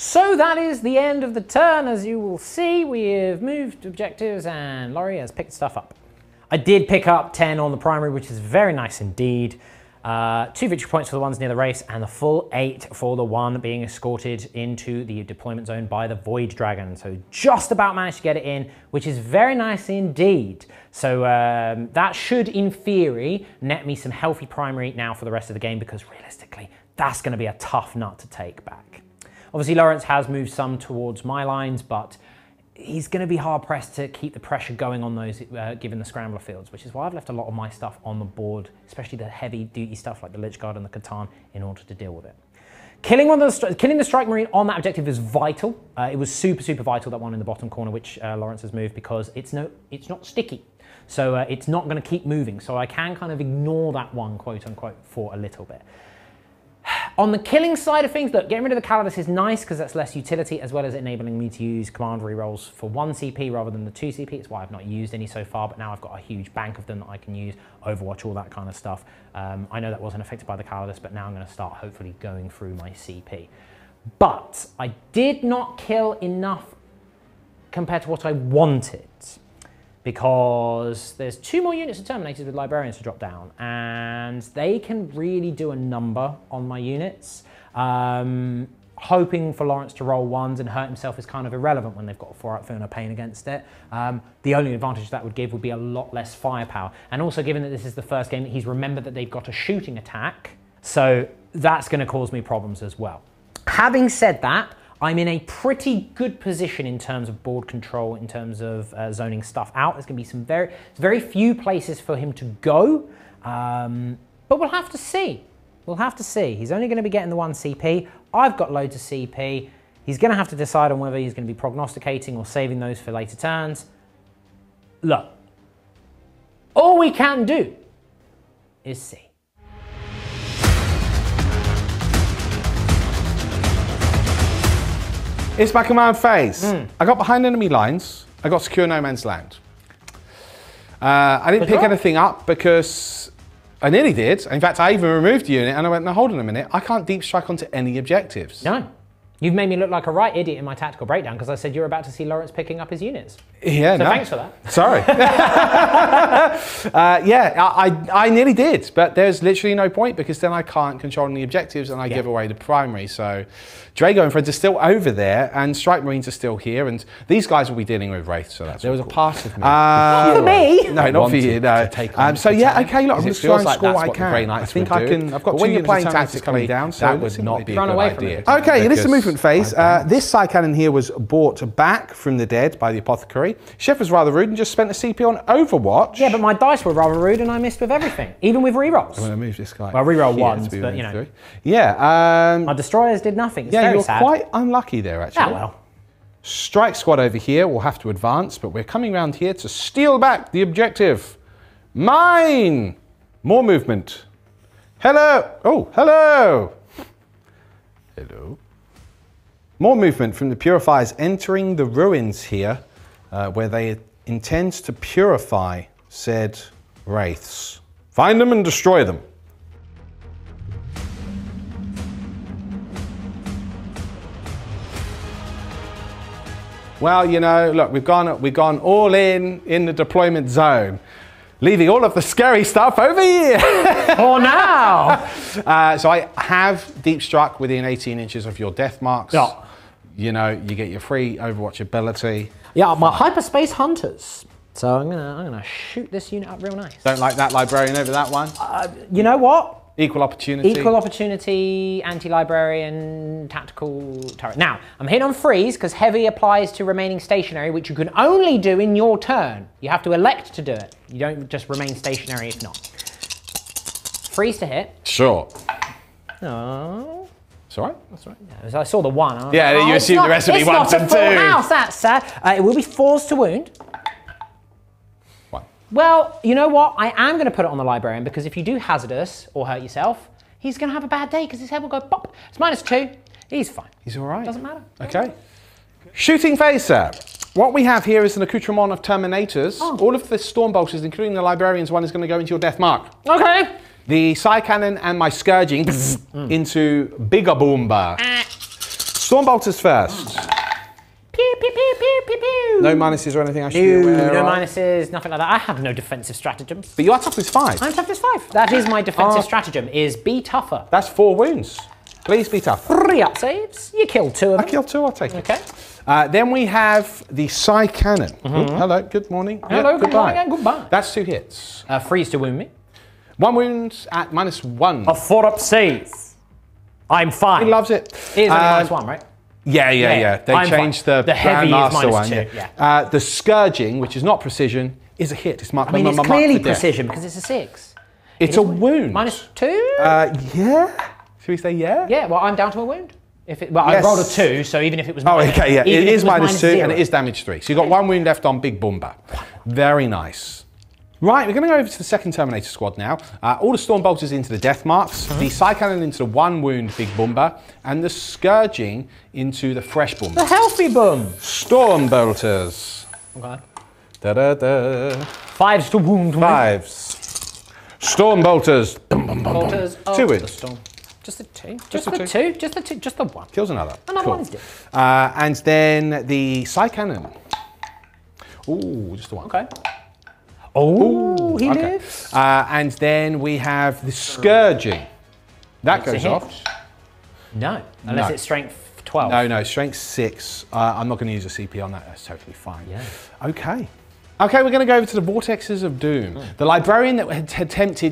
So that is the end of the turn. As you will see, we have moved objectives, and Laurie has picked stuff up. I did pick up 10 on the primary, which is very nice indeed. 2 victory points for the ones near the race, and the full 8 for the one being escorted into the deployment zone by the Void Dragon. So just about managed to get it in, which is very nice indeed. So that should, in theory, net me some healthy primary now for the rest of the game, because realistically, that's going to be a tough nut to take back. Obviously, Lawrence has moved some towards my lines, but he's going to be hard-pressed to keep the pressure going on those given the Scrambler fields, which is why I've left a lot of my stuff on the board, especially the heavy-duty stuff like the Lich Guard and the Catan, in order to deal with it. Killing the Strike Marine on that objective is vital. It was super, super vital, that one in the bottom corner, which Lawrence has moved, because it's not sticky. So it's not going to keep moving. So I can kind of ignore that one, quote-unquote, for a little bit. On the killing side of things, look, getting rid of the Calidus is nice because that's less utility, as well as enabling me to use command rerolls for 1 CP rather than the 2 CP. It's why I've not used any so far, but now I've got a huge bank of them that I can use, Overwatch, all that kind of stuff. I know that wasn't affected by the Calidus, but now I'm going to start hopefully going through my CP. But I did not kill enough compared to what I wanted, because there's 2 more units of Terminators with Librarians to drop down, and they can really do a number on my units. Hoping for Lawrence to roll 1s and hurt himself is kind of irrelevant when they've got a 4-up feeling of pain against it. The only advantage that would give would be a lot less firepower. And also, given that this is the first game that he's remembered that they've got a shooting attack, so that's going to cause me problems as well. Having said that, I'm in a pretty good position in terms of board control, in terms of zoning stuff out. There's going to be some very few places for him to go, but we'll have to see. We'll have to see. He's only going to be getting the 1 CP. I've got loads of CP. He's going to have to decide on whether he's going to be prognosticating or saving those for later turns. Look, all we can do is see. It's my command phase. I got behind enemy lines. I got secure no man's land. I didn't pick anything up because I nearly did. In fact, I even removed a unit and I went, no, hold on a minute. I can't deep strike onto any objectives. No. You've made me look like a right idiot in my tactical breakdown because I said you're about to see Lawrence picking up his units. Yeah, so no. thanks for that. Sorry. I nearly did, but there's literally no point because then I can't control any objectives and I give away the primary. So Drago and friends are still over there and Strike Marines are still here and these guys will be dealing with Wraith, so that's There was a part of me. Not for me. No, not for you, no. So yeah, okay, look, I'm just trying to score what I what the can. Grey I Knights think would I do. can, I've got But when two you're playing units tactics coming coming down, so that would not be a Run good away from idea. it. Okay, it is the Because movement phase. This side cannon here was brought back from the dead by the apothecary. Chef was rather rude and just spent the CP on Overwatch. Yeah, but my dice were rather rude and I missed with everything, even with rerolls. I'm going to move this guy. Well, reroll here ones, to be but you moved know. through. Yeah. My destroyers did nothing. It's Yeah, very you're sad. quite unlucky there, actually. Ah, well. Strike squad over here will have to advance, but we're coming around here to steal back the objective. Mine! More movement. Hello! Oh, hello! Hello. More movement from the Purifiers entering the ruins here, where they intend to purify said Wraiths. Find them and destroy them. Well, you know, look, we've gone all in the deployment zone, leaving all of the scary stuff over here. For now! So I have deep struck within 18 inches of your death marks. Yeah. You know, you get your free Overwatch ability. Yeah, my hyperspace hunters. So I'm gonna shoot this unit up real nice. Don't like that librarian over that one. You know what? Equal opportunity. Equal opportunity, anti-librarian, tactical turret. Now, I'm hitting on freeze because heavy applies to remaining stationary, which you can only do in your turn. You have to elect to do it. You don't just remain stationary if not. Freeze to hit. Sure. Oh. It's all right. That's all right. I saw the one. I was Yeah, like, you it's assume not- the rest would be ones and It's not a full twos. house, that's sad. It will be 4s to wound. One. Well, you know what? I am going to put it on the librarian because if you do hazardous or hurt yourself, he's going to have a bad day because his head will go pop. It's -2. He's fine. He's all right. Doesn't matter. Okay. Shooting phase, sir. What we have here is an accoutrement of Terminators. Oh. All of the Stormbolters, including the Librarian's one, is going to go into your death mark. Okay. The Psy Cannon and my Scourging into Bigger Boomba. Stormbolters first. Pew, pew, pew, pew, pew, pew. No minuses or anything I should be aware No of. minuses, nothing like that. I have no defensive stratagems. But you are toughness 5. I'm toughness 5. That is my defensive stratagem, is be tougher. That's 4 wounds. Please be tough. 3 up saves. You kill 2 of them. I killed 2, I'll take it. Okay. Then we have the Psy Cannon. Oh, hello, good morning. Hello, Yeah, good morning and goodbye. That's 2 hits. Freeze to wound me. 1 wound at -1. A 4 up save. I'm fine. He loves it. It is only -1, right? Yeah. They I'm changed fine. the heavy is Grandmaster one. -2. Yeah. The Scourging, which is not precision, is a hit. It's marked. I mean, it's marked clearly for death. precision because it's a 6. It's a wound. -2? Yeah. Should we say yeah? Yeah, well, I'm down to a wound. If it, well, Yes. I rolled a 2, so even if it was Oh, okay, yeah. even It if is was -2 and it -0. is damage 3. So you've got 1 wound left on Big Boomba. Very nice. Right, we're going to go over to the second Terminator squad now. All the Stormbolters into the death marks, the Psy Cannon into the 1 wound Big Boomba, and the Scourging into the Fresh Boomba. The healthy boom. Stormbolters. Okay. Da-da-da. 5s to wound me. 5s. Stormbolters. Bolters of 2 the wounds. storm. Just the 2? Just Just the the two. 2? Just the 2? Just the 1? Kills another. Another Cool. one's good. And then the Psy Cannon. Ooh, just the 1. Okay. Oh, he Okay. lives. And then we have the Scourging. That It's a goes hit. off. No, unless No. it's strength 12. No, strength 6. I'm not going to use a CP on that. That's totally fine. Yeah. Okay. Okay, we're going to go over to the Vortexes of Doom. The Librarian that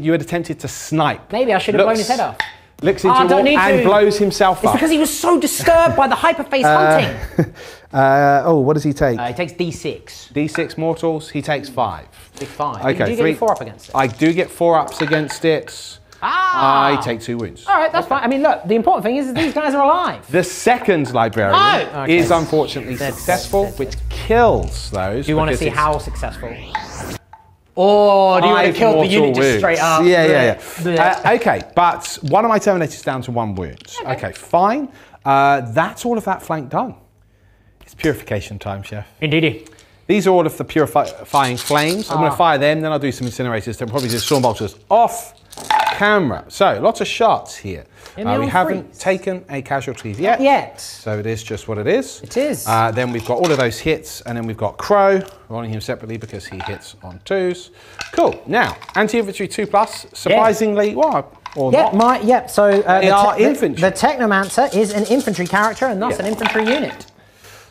you had attempted to snipe. Maybe I should have blown his head off. Looks into I a don't wall need and to. blows himself It's up. because he was so disturbed by the hyperface hunting. What does he take? He takes D6. D6 mortals, he takes 5. Big 5. Okay, you do get 4 up against it. I do get 4 ups against it. I take 2 wounds. All right, that's fine. I mean, look, the important thing is these guys are alive. The second librarian is unfortunately successful, which kills those. Do you want to see how successful? Or do you want to kill the unit just straight up? Yeah. Okay, but one of my Terminators down to 1 wound. Okay, fine. That's all of that flank done. It's purification time, Chef. Indeedy. These are all of the purifying flames. I'm going to fire them, then I'll do some incinerators, then probably do storm bolters off camera. So, lots of shots here. We haven't taken a casualty yet. Not yet. So it is just what it is. It is. Then we've got all of those hits, and then we've got Crow, rolling him separately because he hits on 2s. Cool. Now, anti-infantry 2+, surprisingly, So they are infantry. The Technomancer is an infantry character and thus an infantry unit.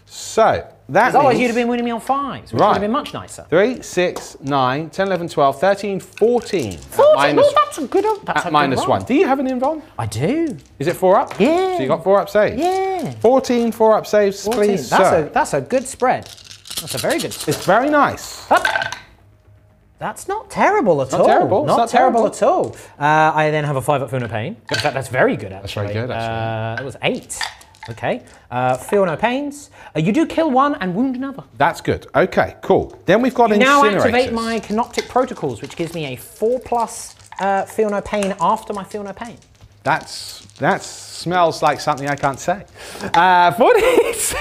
So that means... Otherwise you'd have been winning me on 5s, which would have been much nicer. 3, 6, 9, 10, 11, 12, 13, 14. 14? That's a good -1. Do you have an invuln? I do. Is it 4 up? Yeah. So you got 4 up saves? Yeah. 14 4 up saves, 14. Please, that's a good spread. That's a very good spread. It's very nice. That's not terrible at all. Terrible. Not terrible at all. I then have a 5 up Feel No Pain. In fact, that's very good, actually. That's very good, actually. It was 8. Okay. Feel No Pains. You do kill 1 and wound another. That's good. Okay, cool. Then we've got incinerators. Now activate my Canoptic Protocols, which gives me a 4+ Feel No Pain after my Feel No Pain. That smells like something I can't say. 46.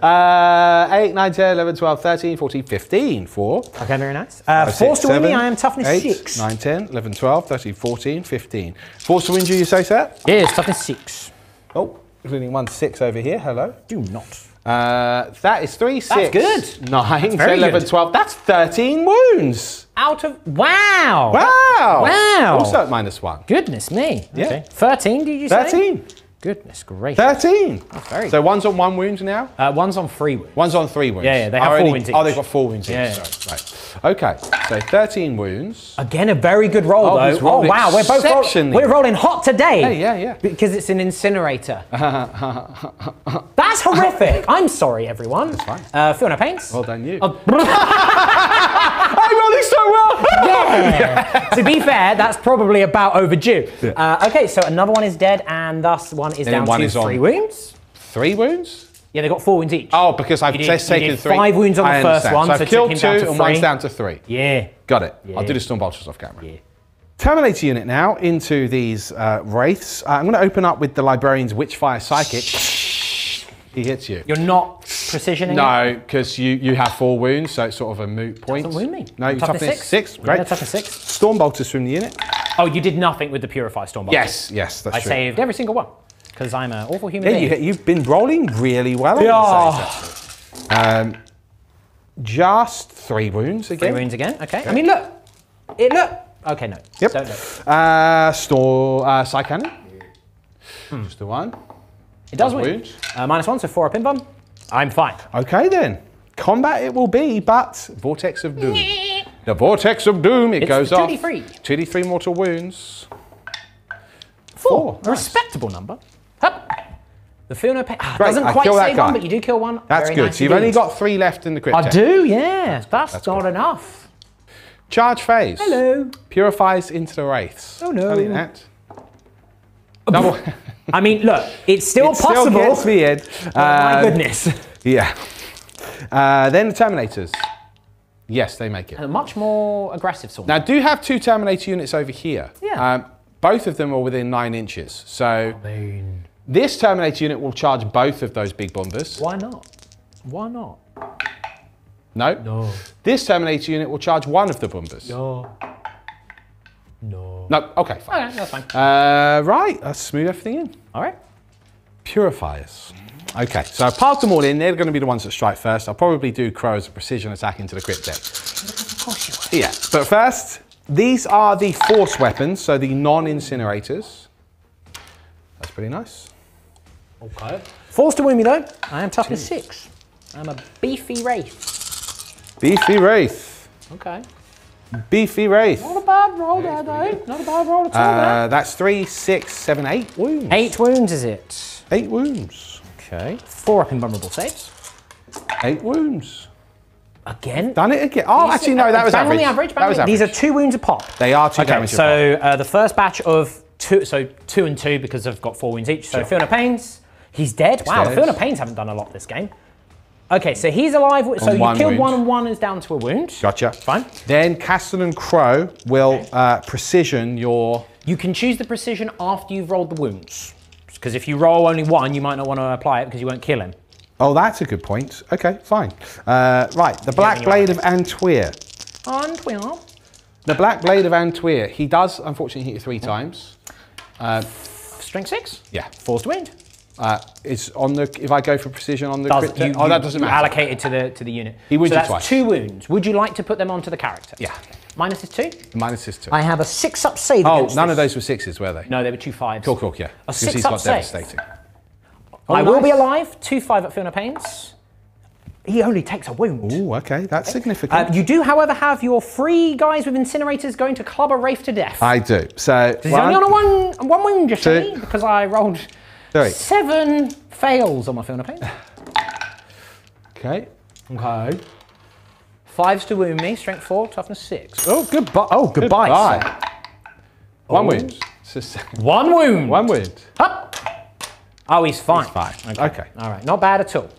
8, 9, 10, 11, 12, 13, 14, 15. 4. Okay, very nice. Forced to win me, I am toughness 6. 9, 10, 11, 12, 13, 14, 15. Forced to win you say, sir? Yes, toughness 6. Oh, including 1 6 over here. Hello. Do not. That is 3, 6. That's good. 9, 10, 11, 12. That's 13 wounds. Out of... Wow. Wow. Wow. Also at -1. Goodness me. Yeah. Okay. 13, did you say? 13. Goodness gracious. 13. That's very So 1's on 1 wound now? 1's on 3 wounds. 1's on 3 wounds. Yeah, they have 4 wounds each. Oh, they've got 4 wounds Yeah. each. Right. Okay, so 13 wounds. Again, a very good roll, though. Oh, wow, we're rolling hot today. Hey, yeah. Because it's an incinerator. That's horrific. I'm sorry, everyone. That's fine. Feel No Pains. Well done, you. Oh. I'm rolling so well. Yeah. To be fair, that's probably about overdue. Yeah. Okay, so another one is dead, and thus one is down to 3 wounds. 3 wounds? Yeah, they got 4 wounds each. Oh, because I've just taken 3. 5 wounds on the first one, so I've killed 2 and 3. 1's down to 3. Yeah. Got it. Yeah. I'll do the storm bolters off camera. Yeah. Terminator unit now into these wraiths. I'm going to open up with the Librarian's Witchfire Psychic. He hits you. You're not precisioning? No, because you have 4 wounds, so it's sort of a moot point. Doesn't wound me. No, you toughness 6. Great. Yeah, toughness 6. Storm bolters from the unit. Oh, you did nothing with the Purify Storm bolters? Yes, that's true. I saved every single one because I'm an awful human being. You've been rolling really well. Yeah. Just 3 wounds again. 3 wounds again. Okay. I mean, look. Okay, no. Yep. Don't look. Psy Cannon. Just the 1. It does wound. -1, so 4 up invuln. I'm fine. Okay then. Combat it will be, but Vortex of Doom. The Vortex of Doom, it goes off. 2d3. 2d3 mortal wounds. 4. Nice. A respectable number. Hup. The Feel No Pain. Great, Doesn't I quite kill that save guy. 1, but you do kill 1. That's Very good. nice So you've indeed. only got 3 left in the crypt. I do, yeah. That's not enough. Charge phase. Hello. Purifies into the wraiths. Oh no. Only that. Double. I mean, look, it's still possible. Still gets me in. My goodness. Yeah. Then the Terminators. Yes, they make it. And a much more aggressive sort. Now, I do have 2 Terminator units over here. Yeah. Both of them are within 9 inches. So this Terminator unit will charge both of those big bombers. Why not? Why not? No. No. This Terminator unit will charge 1 of the bombers. No. No. No. Okay, fine. Okay, that's fine. Right, let's smooth everything in. All right. Purifiers. Okay, so I've piled them all in. They're going to be the ones that strike first. I'll probably do Crow as a precision attack into the crypt deck. Of course you will. Yeah, but first, these are the force weapons, so the non-incinerators. That's pretty nice. Okay. Forced to wound me though. I am toughness 6. I'm a beefy wraith. Beefy Wraith. Okay. Beefy Wraith. Not a bad roll there though. Not a bad roll at all. That's 3, 6, 7, 8 wounds. 8 wounds is it? 8 wounds. Okay. 4 up invulnerable saves. 8 wounds. Again? Done it again. Oh, actually, no, that was bang average. on the average. That was average. These are 2 wounds a pop. They are 2 okay, damage a so the first batch of 2, so 2 and 2 because I've got 4 wounds each. So Feeling of Pains, he's dead. Wow, the Feeling of Pains haven't done a lot this game. Okay, so he's alive. So you killed 1 and 1 is down to a wound. Gotcha. Fine. Then Castle and Crow will precision your... You can choose the precision after you've rolled the wounds. Because if you roll only 1, you might not want to apply it because you won't kill him. Oh, that's a good point. Okay, fine. Right, the Black Blade of Antweir. Antweir. The Black Blade of Antweir. He does, unfortunately, hit you 3 times. Strength 6? Yeah. Forced wound. It's on the, if I go for precision on the crit, that doesn't matter. Allocated to the unit. He wounds so you twice. That's 2 wounds. Would you like to put them onto the character? Yeah. Minus is 2? Minus is 2. I have a 6-up save. Oh, none of those were 6s, were they? No, they were 2 5s. Cool, yeah. A 6-up he's got save. devastating. I will be alive. 2 5 at Feeling of Pains. He only takes a wound. Oh, okay, that's significant. You do, however, have your 3 guys with incinerators going to club a Wraith to death. I do. So he's only on a one wound, you see, 2, because I rolled 3. 7 fails on my Feeling of Pains. Okay. 5s to wound me. Strength 4, toughness 6. Oh, goodbye. Goodbye. 1 wound. 1 wound. 1 wound. Up. Oh, he's fine. He's fine. Okay. All right, not bad at all.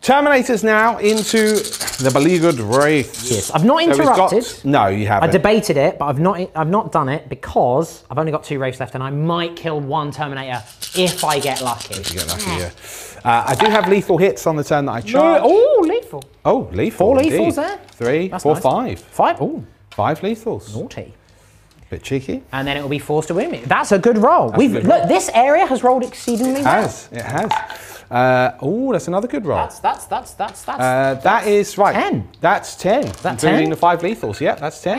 Terminators now into the beleaguered Wraith. Yes, I've not interrupted. No, you haven't. I debated it, but I've not done it because I've only got 2 Wraiths left, and I might kill 1 Terminator if I get lucky. If you get lucky, yeah. I do have lethal hits on the turn that I charge. No. Oh, lethal. Oh, lethal. 4 indeed. lethals there. 3, That's 4, nice. 5. 5. Oh, 5 lethals. naughty. Bit cheeky. And then it will be forced to wound me. That's a good roll. Look, this area has rolled exceedingly well. It has. Oh, that's another good roll. That is right. 10. That's 10. That including 10? the 5 lethals. Yeah, that's 10.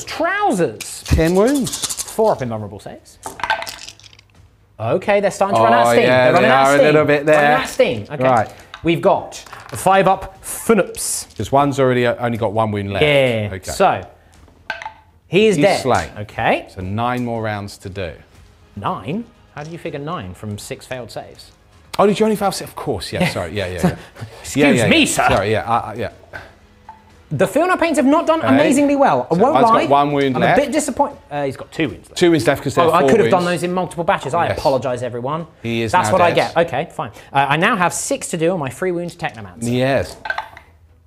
Trousers. 10 wounds. 4 up invulnerable saves. Okay, they're starting to run out of steam. Yeah, they're running out of steam. a little bit there. Running out of steam. Okay. Right. We've got 5 up Funups. Because one's only got 1 wound left. Yeah. Okay. So he's dead. Slain. Okay. So 9 more rounds to do. 9? How do you figure 9 from 6 failed saves? Oh, did you only fail 6? Of course, yeah, sorry, yeah. Excuse me, sir. Sorry, yeah. The Feeling of Pains have not done amazingly well. I won't I've lie. got 1 wound left. I'm a bit disappointed. He's got 2 wounds left. 2 wounds left because they're 4 I could have done wounds. those in multiple batches. I apologise, everyone. He is That's now what I dead. get. Okay, fine. I now have 6 to do on my 3 wounds Technomancer. Yes.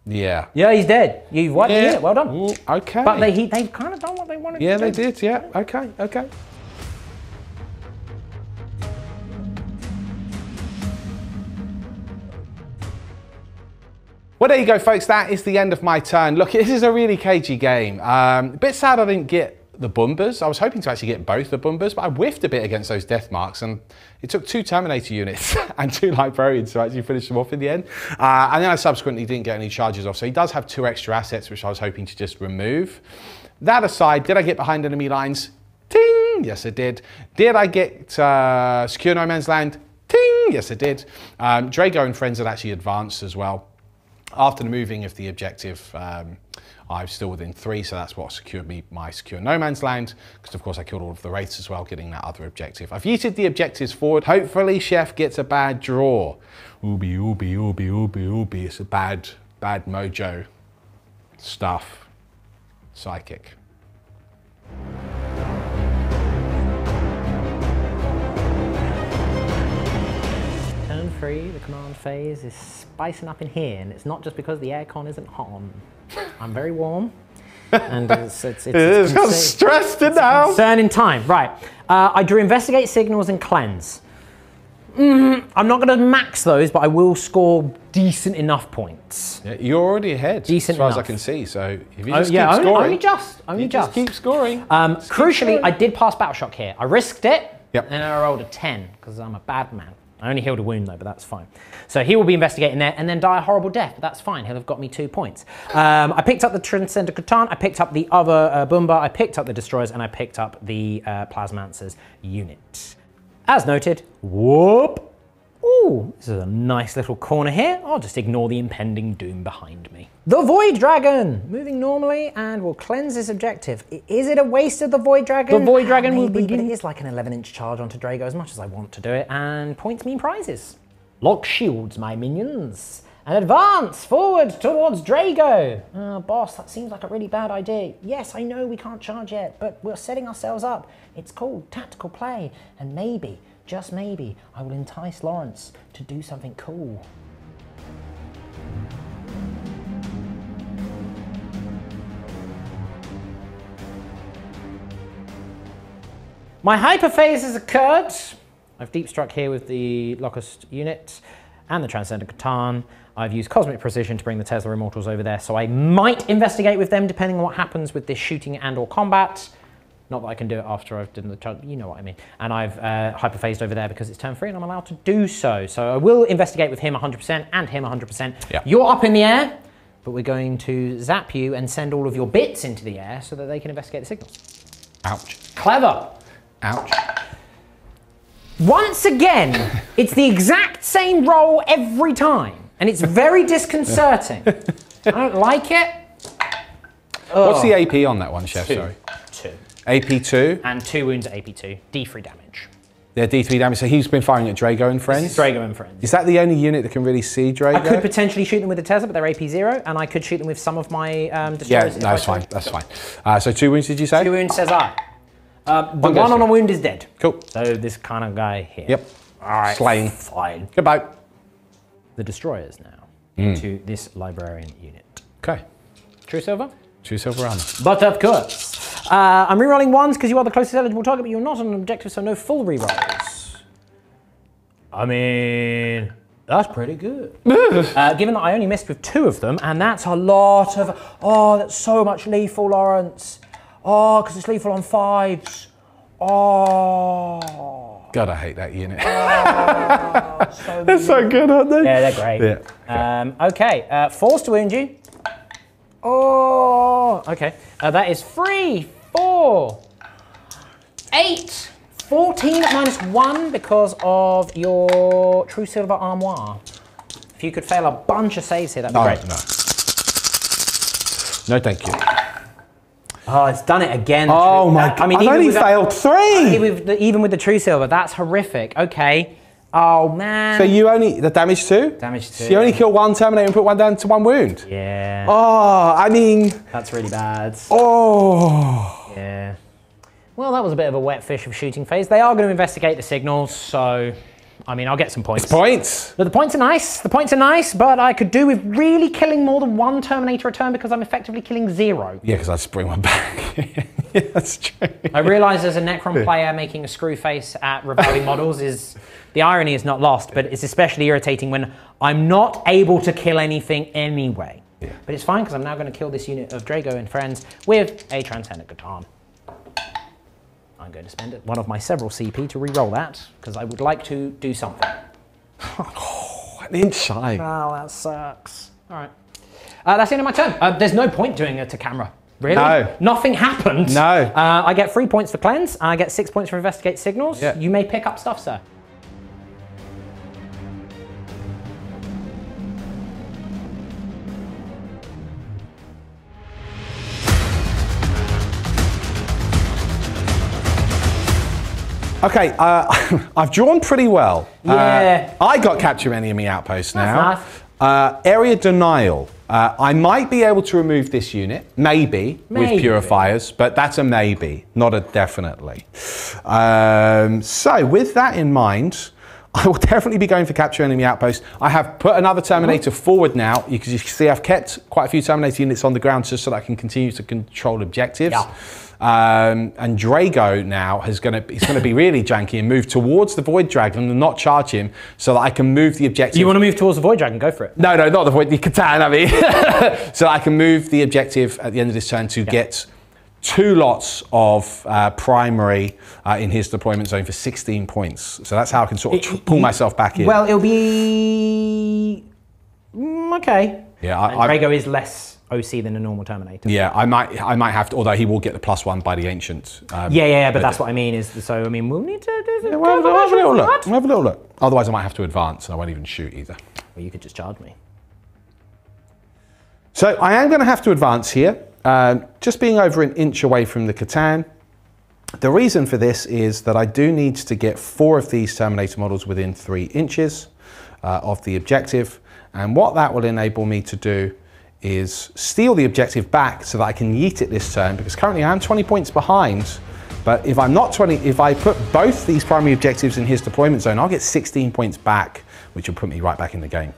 Yeah. Yeah, he's dead. You've wiped the unit. Well done. Ooh, okay. But they've kind of done what they wanted to do. Yeah, they did. Yeah. Okay. Well, there you go, folks. That is the end of my turn. Look, this is a really cagey game. A bit sad I didn't get the Bombers. I was hoping to actually get both the Bombers, but I whiffed a bit against those death marks, and it took 2 Terminator units and 2 Librarians to actually finish them off in the end. And then I subsequently didn't get any charges off. So he does have 2 extra assets, which I was hoping to just remove. That aside, did I get behind enemy lines? Ting! Yes, I did. Did I get secure no man's land? Ting! Yes, I did. Drago and friends had actually advanced as well. After the moving of the objective, I'm still within 3, so that's what secured me my secure no man's land, because of course I killed all of the wraiths as well, getting that other objective. I've yeeted the objectives forward. Hopefully Chef gets a bad draw. Ooby. It's a bad mojo stuff. Psychic. Turn 3, the command phase is spicing up in here, and it's not just because the aircon isn't on. I'm very warm, and it's got stressed it now. Concerning time, right? I drew investigate signals and cleanse. I'm not going to max those, but I will score decent enough points. Yeah, you're already ahead, decent as far enough. as I can see. So if you just keep only, scoring, only just keep scoring. Crucially, I did pass battle shock here. I risked it, Yep. and I rolled a 10 because I'm a bad man. I only healed a wound though, but that's fine. So he will be investigating there and then die a horrible death, but that's fine. He'll have got me 2 points. I picked up the Transcendent Catan, I picked up the other Boomba, I picked up the Destroyers, and I picked up the Plasmancers unit. As noted, whoop. Ooh, this is a nice little corner here. I'll just ignore the impending doom behind me. The Void Dragon, moving normally, and will cleanse this objective. Is it a waste of the Void Dragon? The Void Dragon will begin. But it is like an 11-inch charge onto Drago, as much as I want to do it, and points mean prizes. Lock shields, my minions. and advance forward towards Drago. Oh, boss, that seems like a really bad idea. Yes, I know we can't charge yet, but we're setting ourselves up. It's called tactical play, and maybe, just maybe, I will entice Lawrence to do something cool. My hyperphase has occurred. I've deep struck here with the Locust unit and the Transcendent Catan. I've used Cosmic Precision to bring the Tesla Immortals over there, so I might investigate with them depending on what happens with this shooting and or combat. Not that I can do it after I've done the, you know what I mean. And I've hyperphased over there because it's turn 3 and I'm allowed to do so. So I will investigate with him 100% and him 100%. Yeah. You're up in the air, but we're going to zap you and send all of your bits into the air so that they can investigate the signals. Ouch. Clever. Ouch. Once again, it's the exact same roll every time, and it's very disconcerting. I don't like it. What's the AP on that one, Chef? 2. Sorry. 2. AP 2? And 2 wounds at AP 2. D3 damage. Yeah, D3 damage. So he's been firing at Drago and friends? Drago and friends. Is that the only unit that can really see Drago? I could potentially shoot them with a Tesla, but they're AP 0, and I could shoot them with some of my destroyers. Yeah, no, that's fine. That's fine. So 2 wounds, did you say? 2 wounds, says I. The one on a wound is dead. Cool. So this kind of guy here. Yep. All right. Slaying. Fine. Goodbye. The destroyers now into this librarian unit. Okay. True silver? True silver armor. But of course. I'm rerolling 1s because you are the closest eligible target, but you're not on an objective, so no full rerolls. I mean, that's pretty good. Given that I only missed with 2 of them, and that's a lot of, oh, that's so much lethal, Lawrence. Oh, because it's lethal on 5s. Oh. God, I hate that unit. So they're so good, aren't they? Yeah, they're great. Yeah. Okay, force to wound you. Oh, okay. That is 3, 4, 8, 14 at -1 because of your True Silver Armoire. If you could fail a bunch of saves here, that'd be great. No, thank you. Oh, it's done it again. Oh my God, I mean, I've only failed 3! Even with the True Silver, that's horrific. Okay. Oh man. So you only, the damage 2? Damage 2. So you only kill 1 Terminator and put 1 down to 1 wound? Yeah. Oh, I mean. That's really bad. Oh. Yeah. Well, that was a bit of a wet fish of shooting phase. They are going to investigate the signals, so I mean, I'll get some points. It's points. But the points are nice. The points are nice, but I could do with really killing more than 1 Terminator a turn because I'm effectively killing 0. Yeah, because I just bring 1 back. Yeah, that's true. I realise as a Necron player making a screw face at reviving models is, the irony is not lost, but it's especially irritating when I'm not able to kill anything anyway. Yeah. But it's fine because I'm now going to kill this unit of Drago and friends with a Transcendent Catan. I'm going to spend one of my several CP to re-roll that because I would like to do something. Oh, an inch shy. Oh, that sucks. All right. That's the end of my turn. There's no point doing it to camera. Really? No. Nothing happened. No. I get 3 points for cleanse. I get 6 points for investigate signals. Yeah. You may pick up stuff, sir. Okay, I've drawn pretty well. Yeah. I got capture enemy outpost now. That's nice. Area denial. I might be able to remove this unit, maybe, with purifiers, but that's a maybe, not a definitely. So with that in mind, I will definitely be going for capture enemy outpost. I have put another Terminator forward now. You can see I've kept quite a few Terminator units on the ground just so that I can continue to control objectives. Yeah. And Drago now is going to be really janky and move towards the Void Dragon and not charge him so that I can move the objective. You want to move towards the Void Dragon? Go for it. No, not the Void, the Catan, I mean. So that I can move the objective at the end of this turn to get 2 lots of primary in his deployment zone for 16 points. So that's how I can sort of pull myself back in. Well, it'll be... okay. Yeah, Drago is less OC than a normal Terminator. Yeah, I might have to, although he will get the +1 by the Ancient. But that's what I mean, so I mean, we'll need to do we'll have a little look. We'll have a little look. Otherwise I might have to advance and I won't even shoot either. Well, you could just charge me. So I am going to have to advance here, just being over an inch away from the Catan. The reason for this is that I do need to get 4 of these Terminator models within 3 inches. of the objective. And what that will enable me to do is steal the objective back so that I can yeet it this turn, because currently I'm 20 points behind. But if I'm not 20, if I put both these primary objectives in his deployment zone, I'll get 16 points back, which will put me right back in the game.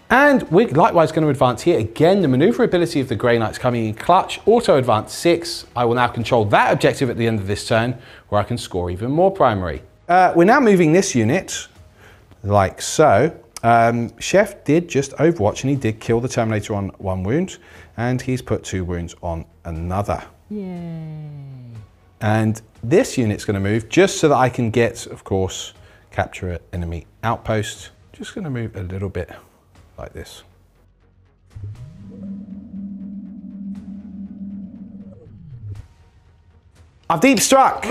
And we're likewise going to advance here. Again, the maneuverability of the Grey Knights coming in clutch, auto advance 6. I will now control that objective at the end of this turn, where I can score even more primary. We're now moving this unit, like so. Chef did just overwatch, and he did kill the Terminator on 1 wound, and he's put 2 wounds on another. Yay. And this unit's going to move just so that I can get, of course, capture an enemy outpost. Just going to move a little bit like this. I've deep struck.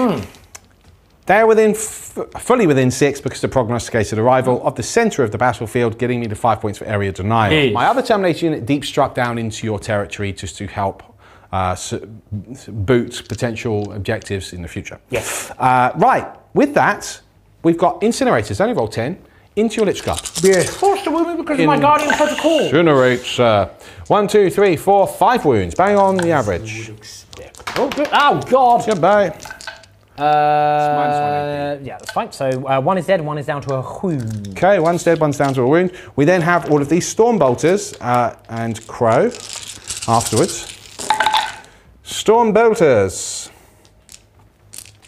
They're within, fully within 6 because the prognosticated arrival of the center of the battlefield, getting me to 5 points for area denial. Jeez. My other Terminator unit deep struck down into your territory just to help boot potential objectives in the future. Yes. Right, with that, we've got incinerators. Only roll 10 into your Lich Guard. Yes. Forced to wound me because of my Guardian Protocol. Incinerates. 1, 2, 3, 4, 5 wounds. Bang on the average. Oh, good. Oh, God. Goodbye. Yeah, that's fine. So 1 is dead, 1 is down to a wound. Okay, 1's dead, 1's down to a wound. We then have all of these Storm Bolters and Crow afterwards. Storm Bolters.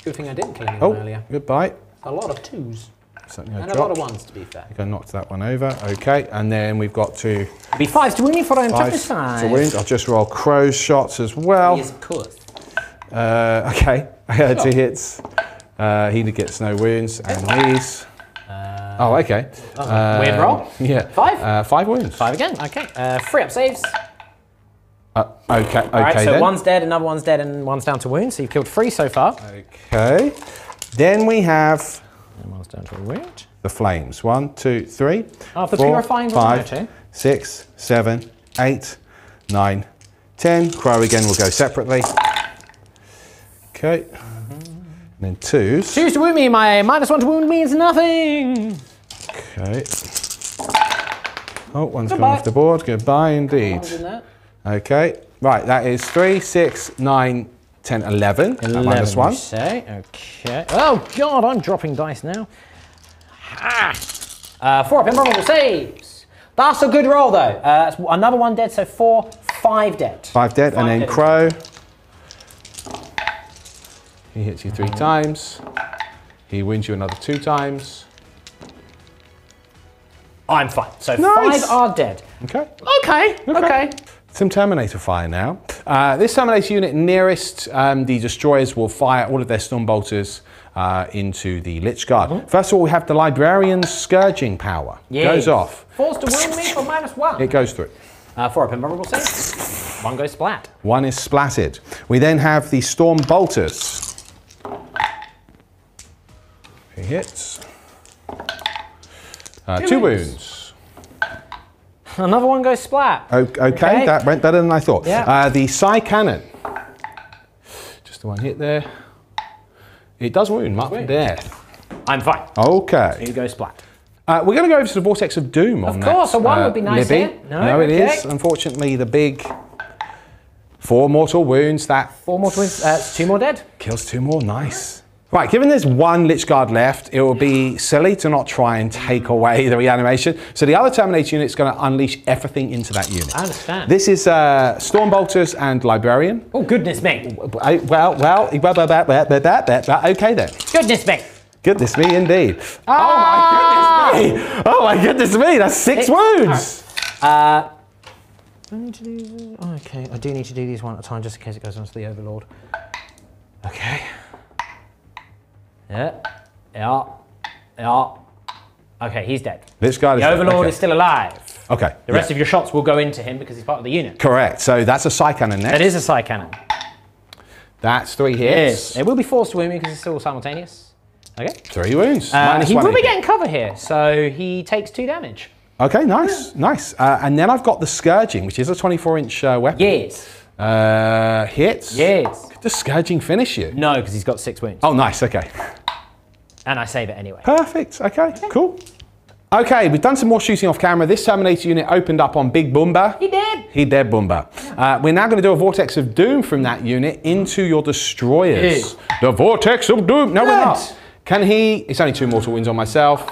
Good thing I didn't kill anyone earlier. Goodbye. A lot of 2s. Something and a lot of 1s, to be fair. I knocked that one over. Okay, and then we've got to... Be 5s to wound me for an toughness 5. To wound. I'll just roll Crow shots as well. Yes, of course. Okay, 2 hits. He gets no wounds, and these. Oh, okay. Weird roll. Yeah. 5? 5 wounds. 5 again. Okay. 3 up saves. Okay. All right. So then. 1's dead, another 1's dead, and 1's down to wound. So you've killed 3 so far. Okay. Then we have. And 1's down to a wound. The flames. 1, 2, 3. Oh, the 4, purifying 5, 6, 7, 8, 9, 10. Crow again will go separately. Okay. And then 2s. 2s to wound me. My -1 to wound means nothing. Okay. Oh, 1's gone off the board. Goodbye indeed. Okay. Right, that is 3, 6, 9, 10, 11. 11 -1. Say. Okay. Oh, God, I'm dropping dice now. 4 up improbable saves. That's a good roll, though. That's another 1 dead, so 4, 5 dead. 5 dead, and then Crow. He hits you 3 times. He wins you another 2 times. I'm fine. So 5 are dead. Okay. Okay. Some Terminator fire now. This Terminator unit nearest the destroyers will fire all of their Storm Bolters into the Lich Guard. First of all, we have the Librarian's Scourging power. Yes. Goes off. Forced to wound me for -1. It goes through. 4 up improbable saves. 1 goes splat. 1 is splatted. We then have the Storm Bolters. He hits. 2 wounds. Another 1 goes splat. Okay, that went better than I thought. Yeah. The Psy Cannon. Just the 1 hit there. It does wound, mark for death. I'm fine. Okay. So you go splat. We're going to go over to the Vortex of Doom on that. Of course, a 1 would be nice Libby. here. No, it is. Unfortunately, the big 4 mortal wounds. That 4 mortal wounds. 2 more dead. Kills 2 more. Nice. Right, given there's 1 Lich Guard left, it will be silly to not try and take away the reanimation. So the other Terminator unit is going to unleash everything into that unit. I understand. This is Storm Bolters and Librarian. Oh, goodness me. Well, okay then. Goodness me. Goodness me, indeed. Oh my goodness me. Oh my goodness me, that's 6 wounds. I need to do... Okay, I do need to do these 1 at a time just in case it goes on to the Overlord. Okay. Yeah. Okay, he's dead. This guy is the Overlord okay. is still alive. Okay. The rest of your shots will go into him because he's part of the unit. Correct. So that's a Psy Cannon next. That is a Psy Cannon. That's 3 hits. Yes. It will be forced to wound me because it's still simultaneous. Okay. 3 wounds. He will be getting cover here, so he takes 2 damage. Okay, nice, nice. And then I've got the Scourging, which is a 24-inch weapon. Yes. Hits? Yes. Could the Scourging finish you? No, because he's got 6 wounds. Oh, nice, okay. And I save it anyway. Perfect, okay, cool. Okay, we've done some more shooting off camera. This Terminator unit opened up on Big Boomba. He did. He dead Boomba. We're now going to do a Vortex of Doom from that unit into your destroyers. The Vortex of Doom. No, we're not. Can he? It's only 2 mortal wounds on myself.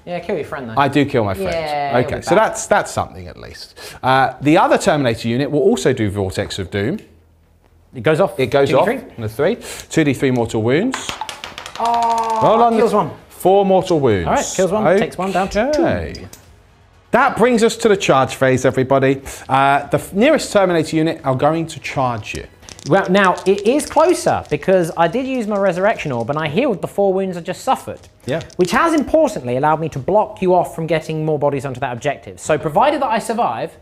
Yeah, kill your friend though. I do kill my friend. Yeah, okay, so that's something at least. The other Terminator unit will also do Vortex of Doom. It goes off. It goes 2d3? off. On the 3. 2d3 mortal wounds. Oh, Roll on kills one. 4 mortal wounds. All right, kills one, takes one down to 2. That brings us to the charge phase, everybody. The nearest Terminator unit are going to charge you. Well, now, it is closer because I did use my Resurrection Orb and I healed the 4 wounds I just suffered. Yeah. Which has importantly allowed me to block you off from getting more bodies onto that objective. So provided that I survive,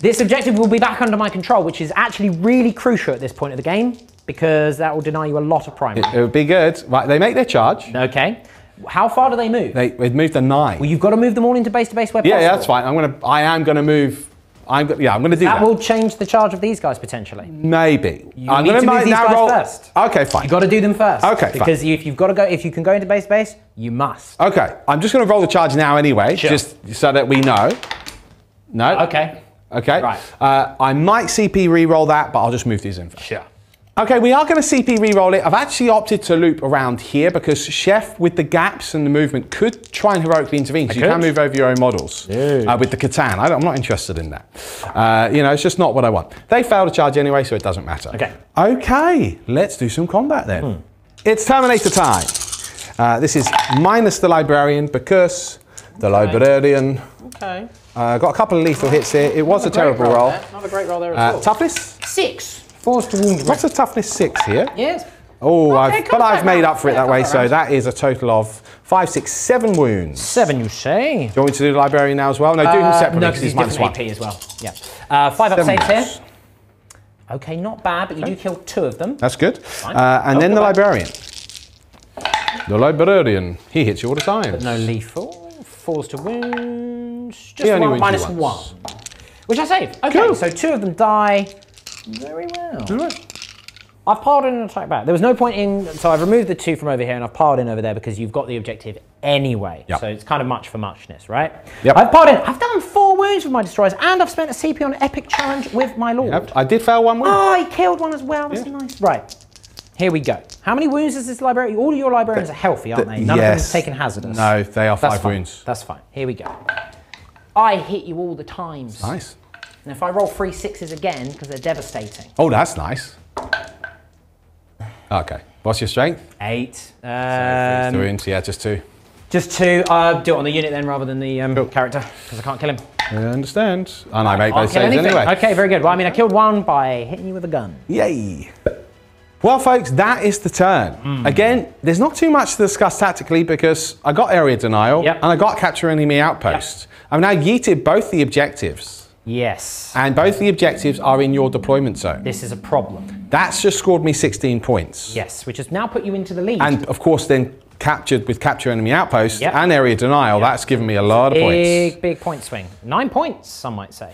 this objective will be back under my control, which is actually really crucial at this point of the game because that will deny you a lot of primary. It would be good. Right, they make their charge. Okay. How far do they move? They've moved a 9. Well, you've got to move them all into base to base where possible. Yeah, that's fine. I am going to move. I'm going to do that. That will change the charge of these guys potentially. Maybe. You need to move these guys first. Okay, fine. You've got to do them first. Okay, because fine. if you can go into base to base, you must. Okay, I'm just going to roll the charge now anyway, just so that we know. No. Okay. Okay. Right. I might CP re-roll that, but I'll just move these in first. Sure. Okay, we are going to CP re-roll it. I've actually opted to loop around here because Chef, with the gaps and the movement, could try and heroically intervene because you can move over your own models with the Catan. I'm not interested in that. You know, it's just not what I want. They fail to charge anyway, so it doesn't matter. Okay. Okay, let's do some combat then. It's Terminator time. This is minus the Librarian because the Librarian... Okay. Got a couple of lethal hits here. It was a terrible roll. Not a great roll there at all. Toughness? 6. Forced to wound. What's a toughness 6 here? Yes. Oh, Okay, but I've made up for it Yeah, that way, so that is a total of 5, 6, 7 wounds. 7, you say? Do you want me to do the Librarian now as well? No, do him separately No, because because he's he's minus different 1. AP as well. Yeah. 5 up 7 saves here. wounds. Okay, not bad, but you do kill 2 of them. That's good. And then the Librarian. The Librarian, he hits you all the time. But no lethal. Falls to wounds. Just He only one, wounds minus you 1. once. Which I save. Okay, Cool. so 2 of them die very well. I've piled in an attack back. There was no point in, so I've removed the 2 from over here and I've piled in over there because you've got the objective anyway. Yep. So it's kind of much for muchness, right? Yep. I've piled in, I've done 4 wounds with my destroyers and I've spent a CP on an epic challenge with my lord. Yep. I did fail 1 wound. Oh, he killed one as well, that's nice. Right, here we go. How many wounds is this librarian? All your librarians are healthy, aren't they? None of them have taken hazardous. No, they are 5 wounds. That's fine, here we go. I hit you all the times. Nice. And if I roll 3 6s again, because they're devastating. Oh, that's nice. Okay. What's your strength? 8. 3 wounds, yeah, just 2. Just 2. Do it on the unit then rather than the character, because I can't kill him. I understand. And I make those Kill saves anything. anyway. Okay, very good. Well, I mean, I killed 1 by hitting you with a gun. Yay. Well, folks, that is the turn. Again, there's not too much to discuss tactically because I got area denial and I got capture enemy outpost. I've now yeeted both the objectives. Yes. And both the objectives are in your deployment zone. This is a problem. That's just scored me 16 points. Yes, which has now put you into the lead. And of course, then captured with capture enemy outpost and area denial, that's given me a lot of points. Big point swing. 9 points, some might say.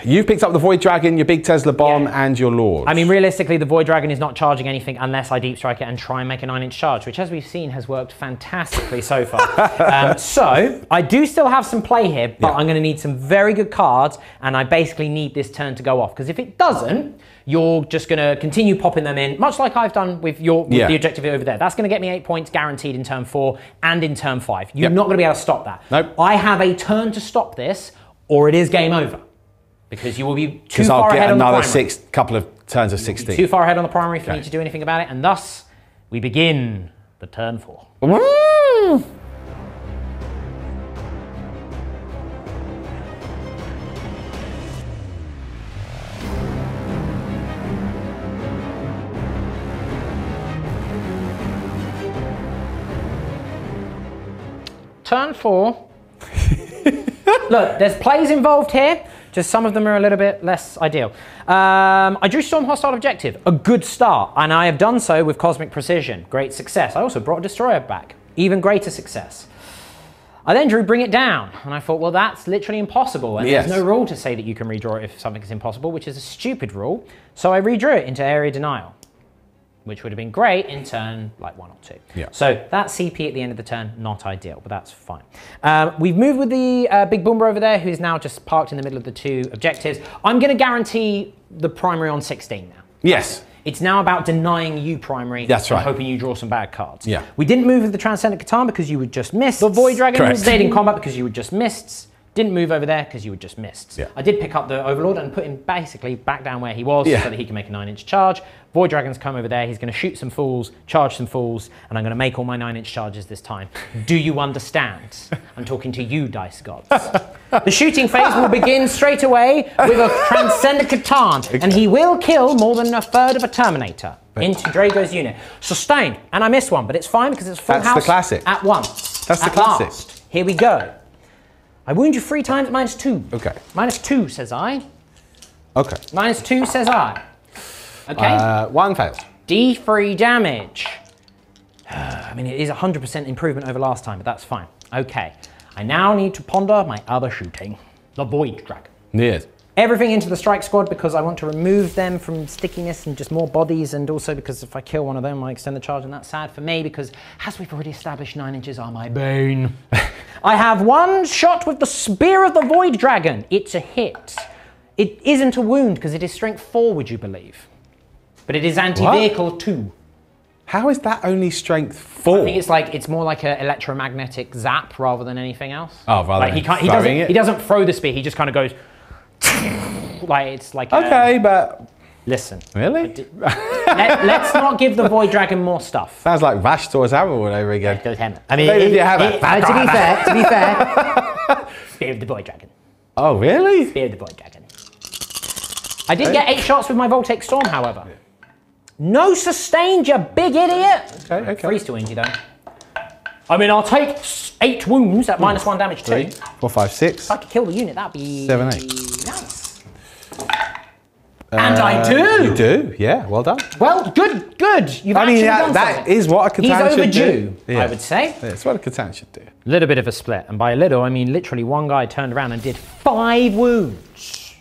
You've picked up the Void Dragon, your big Tesla bomb, and your Lord. I mean, realistically, the Void Dragon is not charging anything unless I deep strike it and try and make a 9-inch charge, which, as we've seen, has worked fantastically so far. So, I do still have some play here, but I'm going to need some very good cards, and I basically need this turn to go off, because if it doesn't, you're just going to continue popping them in, much like I've done with the objective over there. That's going to get me 8 points guaranteed in turn 4 and in turn 5. You're not going to be able to stop that. Nope. I have a turn to stop this, or it is game over. Because you will be too far ahead on the primary. Because I'll get another couple of turns of 16. Too far ahead on the primary for me to do anything about it, and thus we begin the turn 4. Woo! Turn 4. Look, there's plays involved here. Just some of them are a little bit less ideal. I drew Storm Hostile Objective. A good start. And I have done so with Cosmic Precision. Great success. I also brought a Destroyer back. Even greater success. I then drew Bring It Down. And I thought, well, that's literally impossible. And there's no rule to say that you can redraw it if something is impossible, which is a stupid rule. So I redrew it into Area Denial. which would have been great in turn like 1 or 2. Yeah. So that CP at the end of the turn, not ideal, but that's fine. We've moved with the big boomer over there, who's now just parked in the middle of the 2 objectives. I'm going to guarantee the primary on 16 now. Yes. It's now about denying you primary. That's right. And hoping you draw some bad cards. Yeah. We didn't move with the Transcendent Catan because you would just miss. The Void Dragon Correct. stayed in combat because you would just missed. Didn't move over there because you would just missed. Yeah. I did pick up the Overlord and put him basically back down where he was so that he can make a 9-inch charge. Void Dragon's come over there. He's going to shoot some fools, charge some fools, and I'm going to make all my 9-inch charges this time. Do you understand? I'm talking to you, Dice Gods. The shooting phase will begin straight away with a Transcendent Catan, and he will kill more than a third of a Terminator into Drago's unit. Sustained, and I missed one, but it's fine because it's full house. That's the classic. At once. That's the classic. Last. Here we go. I wound you 3 times, -2. Okay. -2, says I. Okay. -2, says I. Okay. 1 fails. D3 damage. I mean, it is 100% improvement over last time, but that's fine. Okay. I now need to ponder my other shooting. The Void Dragon. Yes. Everything into the strike squad because I want to remove them from stickiness and just more bodies, and also because if I kill one of them, I extend the charge, and that's sad for me because, as we've already established, 9 inches are my bane. I have 1 shot with the Spear of the Void Dragon. It's a hit. It isn't a wound because it is strength 4, would you believe? But it is anti-vehicle 2. How is that only strength 4? I think it's like, it's more like an electromagnetic zap rather than anything else. Oh, rather like than he doesn't throw the spear, he just kind of goes, like it's like okay, but listen. Really? Let's not give the Void Dragon more stuff. Sounds like Vashtor's hammer all over again. I mean, to be fair, Spear of the Void Dragon. Oh, really? Spear of the Void Dragon. I did get 8 shots with my Voltaic Storm, however. No sustained, you big idiot. Okay. Freeze to wound you though. I mean, I'll take 8 wounds at -1 damage too. 3, 4, 5, 6. If I could kill the unit, that'd be 7, 8. Nice. And I do. You do, yeah. Well done. Well, good. You've actually done that something. is what a Catan should do. He's overdue, I would say. Yeah, it's what a Catan should do. A little bit of a split, and by a little, I mean literally one guy turned around and did 5 wounds.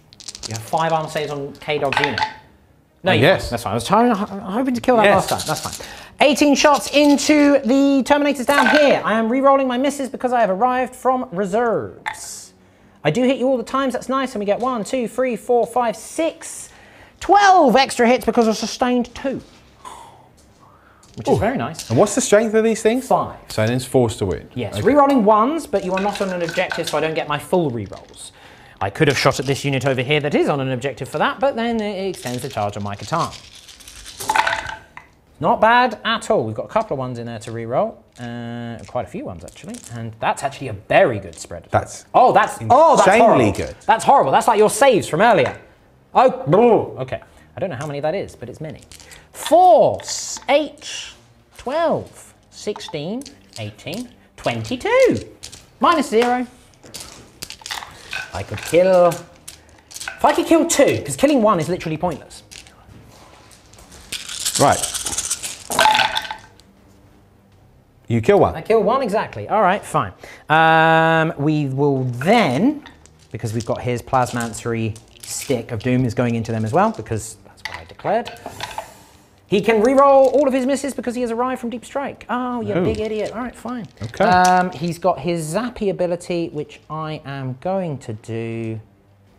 You have 5 armor saves on K-Dog's unit. No, yes. That's fine. I was hoping to kill that last time. That's fine. 18 shots into the Terminators down here. I am re-rolling my misses because I have arrived from reserves. I do hit you all the times. That's nice. And we get 1, 2, 3, 4, 5, 6, 12 extra hits because of sustained 2. Which is very nice. And what's the strength of these things? 5. So then it's forced to wound. Yes. Okay. Re-rolling 1s, but you are not on an objective, so I don't get my full re-rolls. I could have shot at this unit over here that is on an objective for that, but then it extends the charge on my Catan. Not bad at all. We've got a couple of ones in there to re-roll. Quite a few ones, actually. And that's actually a very good spread. That's that's insanely good. That's horrible. That's like your saves from earlier. Oh, okay. I don't know how many that is, but it's many. 4, 8, 12, 16, 18, 22. -0. I could kill... If I could kill 2, because killing 1 is literally pointless. Right. You kill 1. I kill 1, exactly. All right, fine. We will then, because we've got his Plasmancery Stick of Doom is going into them as well, because that's what I declared. He can re-roll all of his misses because he has arrived from Deep Strike. Oh, you big idiot. All right, fine. Okay. He's got his Zappy ability, which I am going to do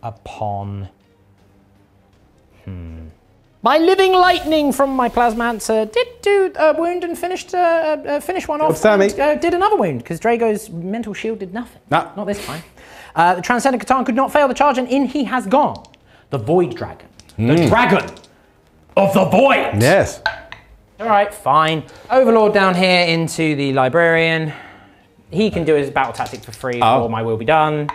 upon... My Living Lightning from my Plasmancer did do a wound and finished one off. And, did another wound, because Drago's Mental Shield did nothing. No. Not this time. The Transcendent Catan could not fail the charge, and in he has gone. The Void Dragon. The Dragon of the Void. Yes. All right, fine. Overlord down here into the Librarian. He can do his battle tactic for free, or my will be done.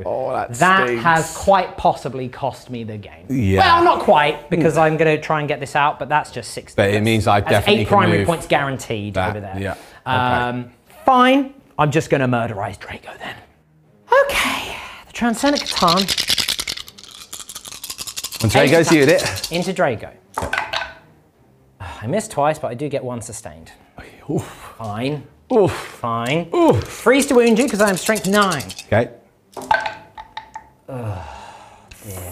Oh, that stinks. Has quite possibly cost me the game. Yeah. Well, not quite, because I'm going to try and get this out, but that's just 60. But it means I definitely 8 primary points guaranteed over there. Yeah. Okay. Fine. I'm just going to murderize Drago then. Okay. The Transcendent Catan. And Drago's unit. Into Drago. I missed twice, but I do get 1 sustained. Oof. Fine. Oof. Fine. Oof. Freeze to wound you because I am strength 9. Okay.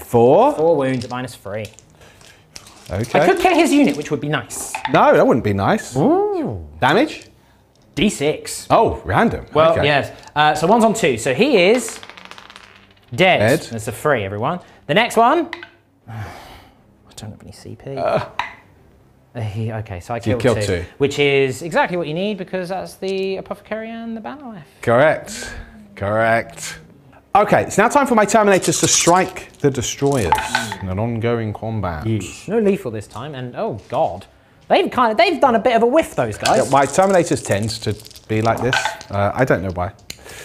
4. 4 wounds at -3. Okay. I could kill his unit, which would be nice. No, that wouldn't be nice. Ooh. Damage? D6. Oh, random. Well, okay. yes. So one's on 2. So he is dead. That's a 3, everyone. The next one. I don't have any CP. Okay, so I killed 2. Which is exactly what you need because that's the Apothecary and the Banner Life. Correct. Correct. Okay, it's now time for my Terminators to strike the Destroyers in an ongoing combat. No lethal this time, and oh god. They've done a bit of a whiff, those guys. Yeah, my Terminators tend to be like this. I don't know why.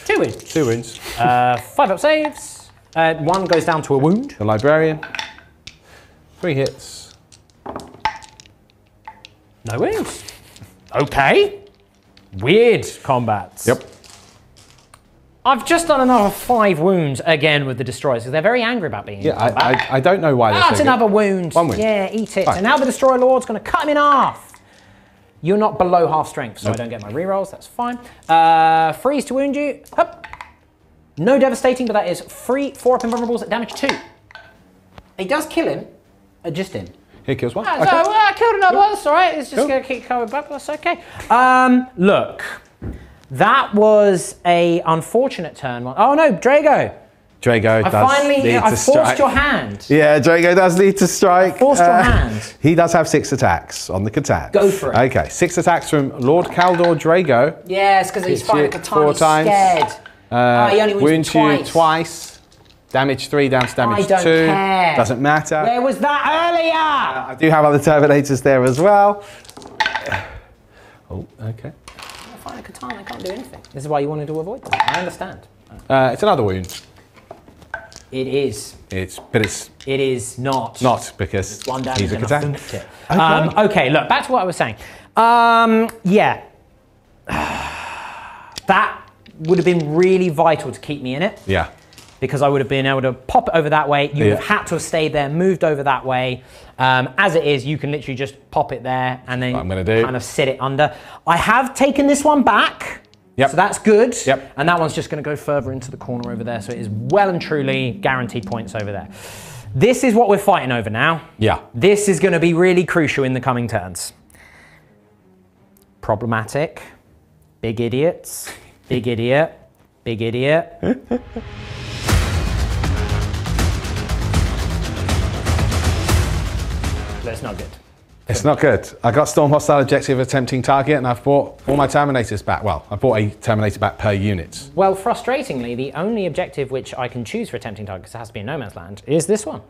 2 wounds. 2 wounds. 5 up saves. 1 goes down to a wound. The Librarian. 3 hits. No wounds. Okay. Weird combats. Yep. I've just done another 5 wounds again with the Destroyers because they're very angry about being in combat. I don't know why. That's another wound. 1 wound. Yeah, eat it. Fine. And now the Destroyer Lord's going to cut him in half. You're not below half strength, so I don't get my rerolls. That's fine. Freeze to wound you. Hup. No devastating, but that is 4 up invulnerables at damage 2. It does kill him. Just him. He kills 1. So I killed another one. That's all right. It's just going to keep coming back. That's okay. Look. That was a unfortunate turn. Oh no, Drago. Drago does need to strike. I forced your hand. Yeah, Drago does need to strike. Forced your hand. He does have 6 attacks on the Catan. Go for it. Okay, 6 attacks from Lord Kaldor Drago. Yes, because he's fighting a Catan. 4 times. Scared. He only wounds you twice. Damage 3 down to damage 2. Care. Doesn't matter. Where was that earlier? I do have other Terminators there as well. Oh, okay. Find a Catan, I can't do anything. This is why you wanted to avoid them. I understand. It's another wound. It is. But it's. It is not. Not because it's 1 damage he's a and Catan. Okay, look, back to what I was saying. Yeah. That would have been really vital to keep me in it. Yeah. Because I would have been able to pop it over that way. You would have had to have stayed there, moved over that way. As it is, you can literally just pop it there and then kind of sit it under. I have taken this one back. Yep. So that's good. Yep. And that one's just going to go further into the corner over there. So it is well and truly guaranteed points over there. This is what we're fighting over now. Yeah. This is going to be really crucial in the coming turns. Problematic. Big idiots. Big idiot. Big idiot. That's not good. It's not good. I got Storm Hostile Objective Attempting Target and I've brought all my Terminators back. Well, I brought a Terminator back per unit. Well, frustratingly, the only objective which I can choose for Attempting Target, because it has to be in No Man's Land, is this one.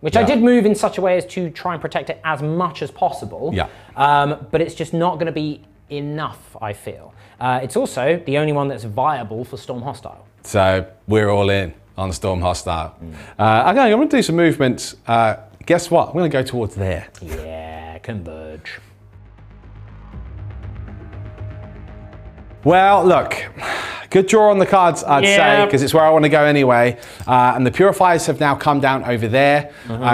Which I did move in such a way as to try and protect it as much as possible. Yeah. But it's just not going to be enough, I feel. It's also the only one that's viable for Storm Hostile. So we're all in on Storm Hostile. Okay, I'm going to do some movement. Guess what? I'm going to go towards there. Yeah, converge. Well, look, good draw on the cards, I'd say, because it's where I want to go anyway. And the Purifiers have now come down over there.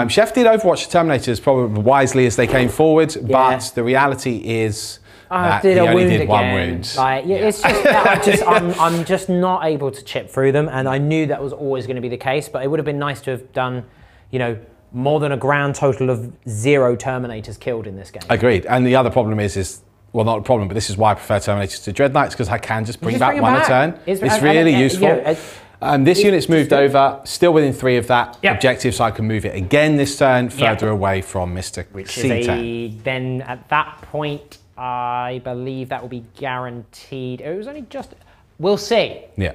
Chef did overwatch the Terminators probably wisely as they came forward, but the reality is that he only did 1 wound. Like, it's just that I'm just not able to chip through them, and I knew that was always going to be the case, but it would have been nice to have done, you know, more than a grand total of 0 Terminators killed in this game. Agreed. And the other problem is well, not a problem, but this is why I prefer Terminators to Dread Knights, because I can just bring back 1 a turn. It's really useful. This unit's moved over, still within 3 of that objective, so I can move it again this turn, further away from Mr. C10. Then at that point, I believe that will be guaranteed. It was only just... We'll see. Yeah.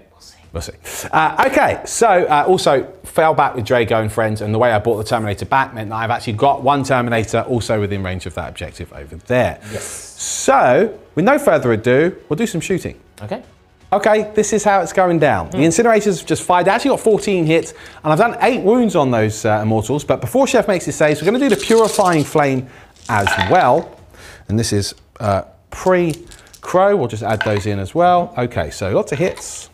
We'll see. Okay, so also fell back with Drago and friends, and the way I brought the Terminator back meant that I've actually got 1 Terminator also within range of that objective over there. Yes. So, with no further ado, we'll do some shooting. Okay. Okay, this is how it's going down. The Incinerators have just fired. They actually got 14 hits, and I've done 8 wounds on those Immortals, but before Chef makes his saves, we're going to do the Purifying Flame as well. And this is pre-Crow. We'll just add those in as well. Okay, so lots of hits.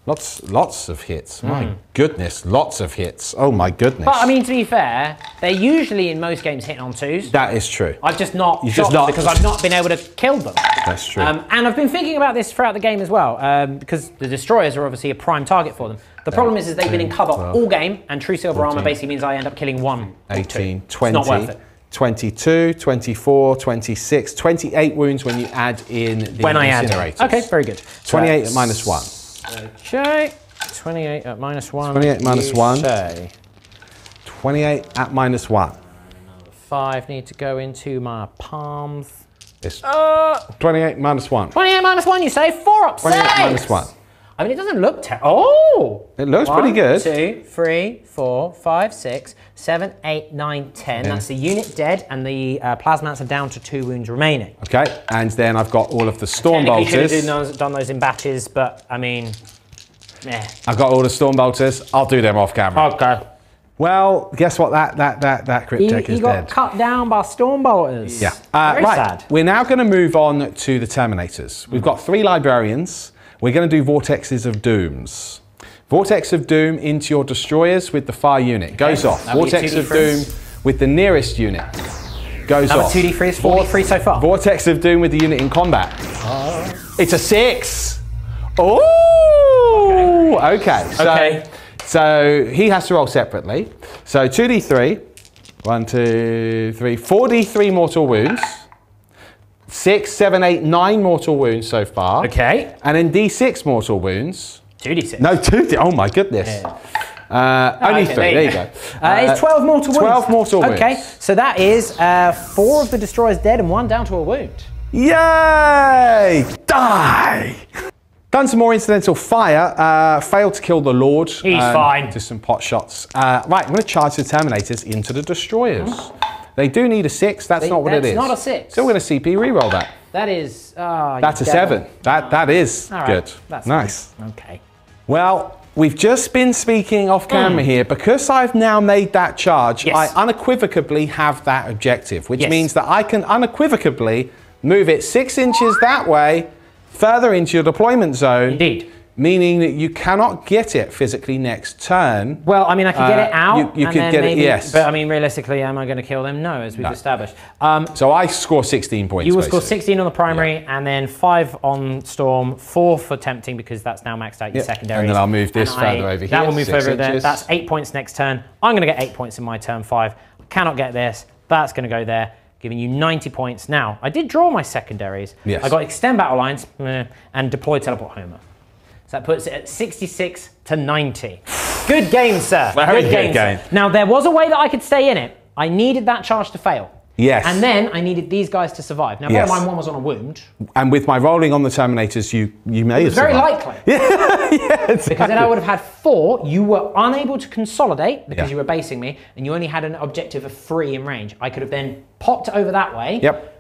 Lots of hits. My goodness, lots of hits. Oh my goodness. But I mean, to be fair, they're usually in most games hitting on 2s. That is true. I've just not shot them because I've not been able to kill them. That's true. And I've been thinking about this throughout the game as well, because the Destroyers are obviously a prime target for them. The problem is they've been in cover all game, and True Silver 14, Armor basically means I end up killing 1 18, 2. 20, it's not worth it. 22, 24, 26, 28 wounds when you add in the incinerators. Okay, very good. 28 at -1. Okay, 28 at -1. 28 -1. Say. 28 at -1. 5 need to go into my palms. It's 28 -1. 28 -1, you say? 4 up 28 6. -1. I mean, it doesn't look terrible. Oh! It looks pretty good. 1, 2, 3, 4, 5, 6, 7, 8, 9, 10. That's the unit dead, and the plasmats are down to 2 wounds remaining. Okay, and then I've got all of the storm bolters. You could have done those in batches, but I mean, I've got all the storm bolters. I'll do them off camera. Okay. Well, guess what? That crypt tech is He got dead. cut down by storm bolters. Yeah. Very right. sad. We're now going to move on to the Terminators. We've got 3 librarians. We're going to do Vortexes of Dooms. Vortex of Doom into your destroyers with the fire unit. Goes off. Vortex of Doom with the nearest unit. Goes off. 2d3 is 4d3 so far. Vortex of Doom with the unit in combat. It's a 6. Oh! Okay. So he has to roll separately. So 2d3. 1, 2, 3. 4d3 mortal wounds. 6, 7, 8, 9 mortal wounds so far. Okay. And then d6 mortal wounds. 2d6. No, 2d. Oh my goodness. Yeah. Only 3. There you go. It's 12 mortal wounds. 12 mortal wounds. Okay, so that is 4 of the destroyers dead and 1 down to a wound. Yay! Die! Done some more incidental fire. Failed to kill the Lord. He's fine. Just some pot shots. Right, I'm going to charge the Terminators into the destroyers. They do need a 6. That's not what it is. That's not a 6. So we're going to CP reroll that. That is. That's a 7. That is good. That's nice. Fine. Okay. Well, we've just been speaking off camera here. Because I've now made that charge, I unequivocally have that objective, which means that I can unequivocally move it 6 inches that way, further into your deployment zone. Indeed. Meaning that you cannot get it physically next turn. Well, I mean, I could get it out. You could get it, yes. But I mean, realistically, am I going to kill them? No, as we've established. So I score 16 points. You will score 16 on the primary, and then 5 on Storm, 4 for Tempting, because that's now maxed out your secondaries. And then I'll move this further over here. That will move 6 further there. inches. That's 8 points next turn. I'm going to get 8 points in my turn 5. Cannot get this. That's going to go there, giving you 90 points. Now, I did draw my secondaries. Yes. I got Extend Battle Lines and Deploy Teleport Homer. So that puts it at 66 to 90. Good game, sir. Very good game. Now, there was a way that I could stay in it. I needed that charge to fail. Yes. And then I needed these guys to survive. Now, bear in mind, one was on a wound. And with my rolling on the Terminators, you may have Very survived. likely. Because then I would have had 4. You were unable to consolidate because you were basing me, and you only had an objective of 3 in range. I could have then popped over that way. Yep.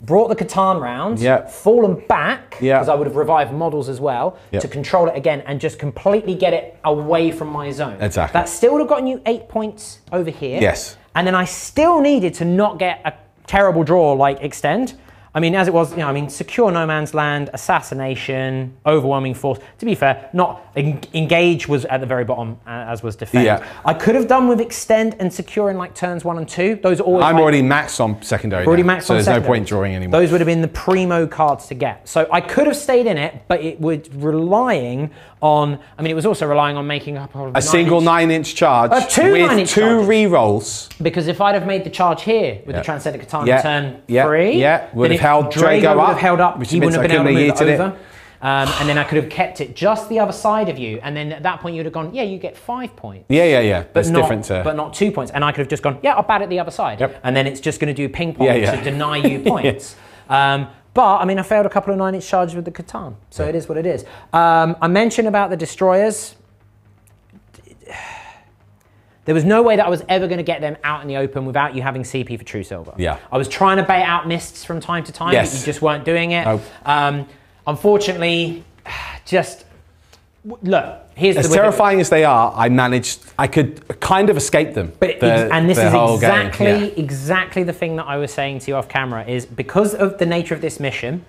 Brought the Catan round, fallen back, because I would have revived models as well, to control it again and just completely get it away from my zone. Exactly. That still would have gotten you 8 points over here. Yes. And then I still needed to not get a terrible draw like Extend. I mean, as it was, secure no man's land, assassination, overwhelming force. To be fair, not engage was at the very bottom, as was defend. Yeah. I could have done with extend and secure in like turns 1 and 2. Those are always. I'm already maxed on secondary. Already now, maxed so on there's secondary. no point drawing anymore. Those would have been the primo cards to get. So I could have stayed in it, but it was relying on. I mean, it was also relying on making up a single 9-inch charge with 2 rerolls. Because if I'd have made the charge here with the Transcendent Katana turn 3, would have held Drago would have held up. which He wouldn't have been able to move it it. over. And then I could have kept it just the other side of you. And then at that point, you'd have gone, yeah, you get 5 points. Yeah. But That's different. But not 2 points. And I could have just gone, yeah, I'll bat it the other side. Yep. And then it's just going to do ping pong to deny you points. But, I mean, I failed a couple of 9-inch charges with the Catan. So it is what it is. I mentioned about the destroyers. There was no way that I was ever going to get them out in the open without you having CP for True Silver. Yeah. I was trying to bait out mists from time to time, but you just weren't doing it. Nope. Unfortunately, just look. Here's as terrifying as they are, I could kind of escape them. But and this is exactly the thing that I was saying to you off camera is because of the nature of this mission,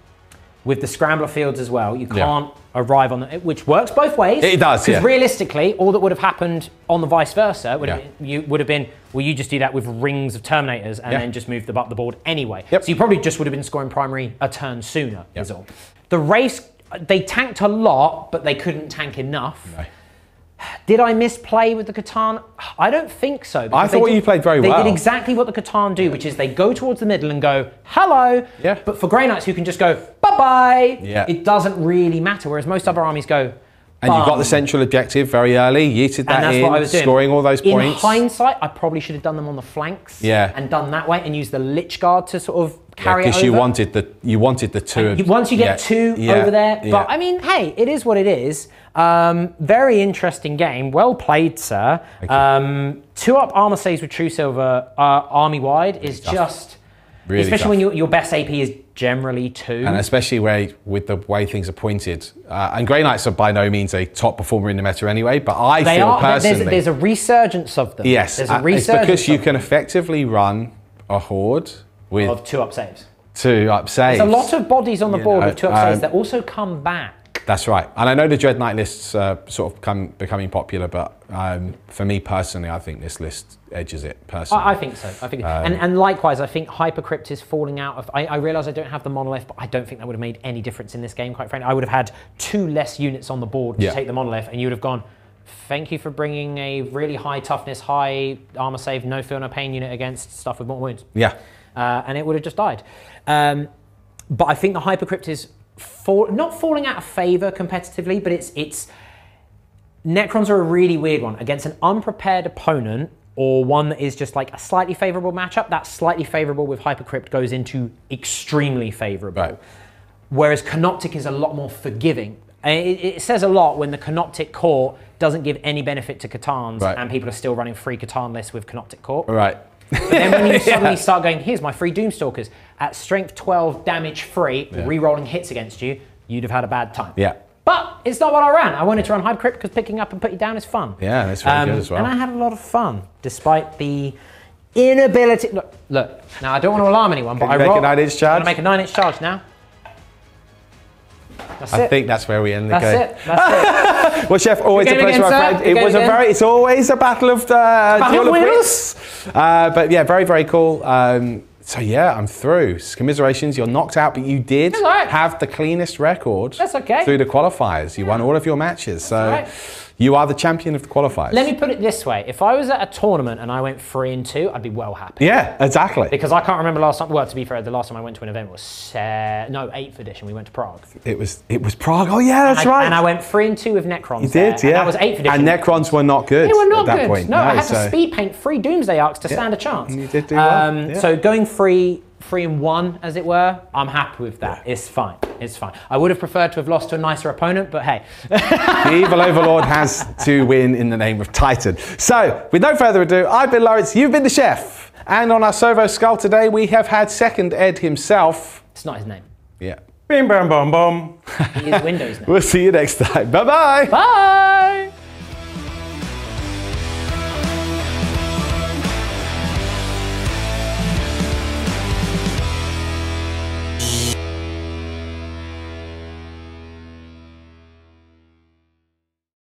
with the scrambler fields as well, you can't arrive on it, which works both ways. It does, because realistically, all that would have happened on the vice versa would have been, well, you just do that with rings of Terminators and then just move them up the board anyway. So you probably just would have been scoring primary a turn sooner. Is all. The race, they tanked a lot, but they couldn't tank enough. Did I misplay with the Catan? I don't think so. I thought you played very well. They did exactly what the Catan do, which is they go towards the middle and go, hello. Yeah. But for Grey Knights who can just go, bye-bye, yeah. it doesn't really matter. Whereas most other armies go, and you got the central objective very early, yeeted that that's in, what I was doing. scoring all those points. In hindsight, I probably should have done them on the flanks and done that way and used the Lich Guard to sort of carry it over. Because you wanted the two. Once you get two over there. But I mean, hey, it is what it is. Very interesting game. Well played, sir. 2-up armor saves with True Silver army-wide is just... Really especially tough. When your best AP is generally 2. And especially with the way things are pointed. And Grey Knights are by no means a top performer in the meta anyway, but I feel personally... There's a resurgence of them. Yes, there's a resurgence it's because you can effectively run a horde with... Of 2-up saves. 2-up saves. There's a lot of bodies on the board with 2-up saves that also come back. That's right. And I know the Dread Knight lists sort of becoming popular, but for me personally, I think this list edges it personally. I think so. I think, and likewise, I think hypercrypt is falling out of... I realise I don't have the monolith, but I don't think that would have made any difference in this game, quite frankly. I would have had 2 less units on the board to take the monolith, and you would have gone, thank you for bringing a really high toughness, high armor save, no feel, no pain unit against stuff with more wounds. Yeah. And it would have just died. But I think the hypercrypt is... not falling out of favour competitively, but it's Necrons are a really weird one against an unprepared opponent or one that is just like a slightly favourable matchup. That slightly favourable with hypercrypt goes into extremely favourable. Right. Whereas Canoptic is a lot more forgiving. It says a lot when the Canoptic Court doesn't give any benefit to Catans and people are still running free Catan lists with Canoptic Court. Right. But then when you suddenly start going, here's my free Doomstalkers, at strength 12, damage free, re-rolling hits against you, you'd have had a bad time. Yeah. But it's not what I ran. I wanted to run hypercrypt because picking up and put you down is fun. Yeah, that's very good as well. And I had a lot of fun, despite the inability... Look, now I don't want to alarm anyone, but I rolled... Make a 9-inch charge? I'm going to make a 9-inch charge now. That's it. I think that's where we end the game. That's it. That's it. Well, Chef, always a pleasure, my friend. It was it's always a battle of wits. But yeah, very, very cool. So yeah, I'm through. Commiserations, you're knocked out, but you did have the cleanest record through the qualifiers. You won all of your matches. So you are the champion of the qualifiers. Let me put it this way. If I was at a tournament and I went 3-2, I'd be well happy. Yeah, exactly. Because I can't remember last time, well, to be fair, the last time I went to an event was, 8th edition. We went to Prague. It was Prague. Oh yeah, that's right. And I went 3-2 with Necrons. You did, And that was 8th edition. And Necrons were not good. They were not at that good. point. No, I had to speed paint 3 Doomsday Arcs to stand a chance. You did do well. So going 3-1, as it were, I'm happy with that. It's fine. It's fine. I would have preferred to have lost to a nicer opponent, but hey. The evil overlord has to win in the name of Titan. So, with no further ado, I've been Lawrence, you've been the chef. And on our Sovo Skull today, we have had second Ed himself. It's not his name. Yeah. Bim bam bum bum. He is Windows now. We'll see you next time. Bye-bye. Bye.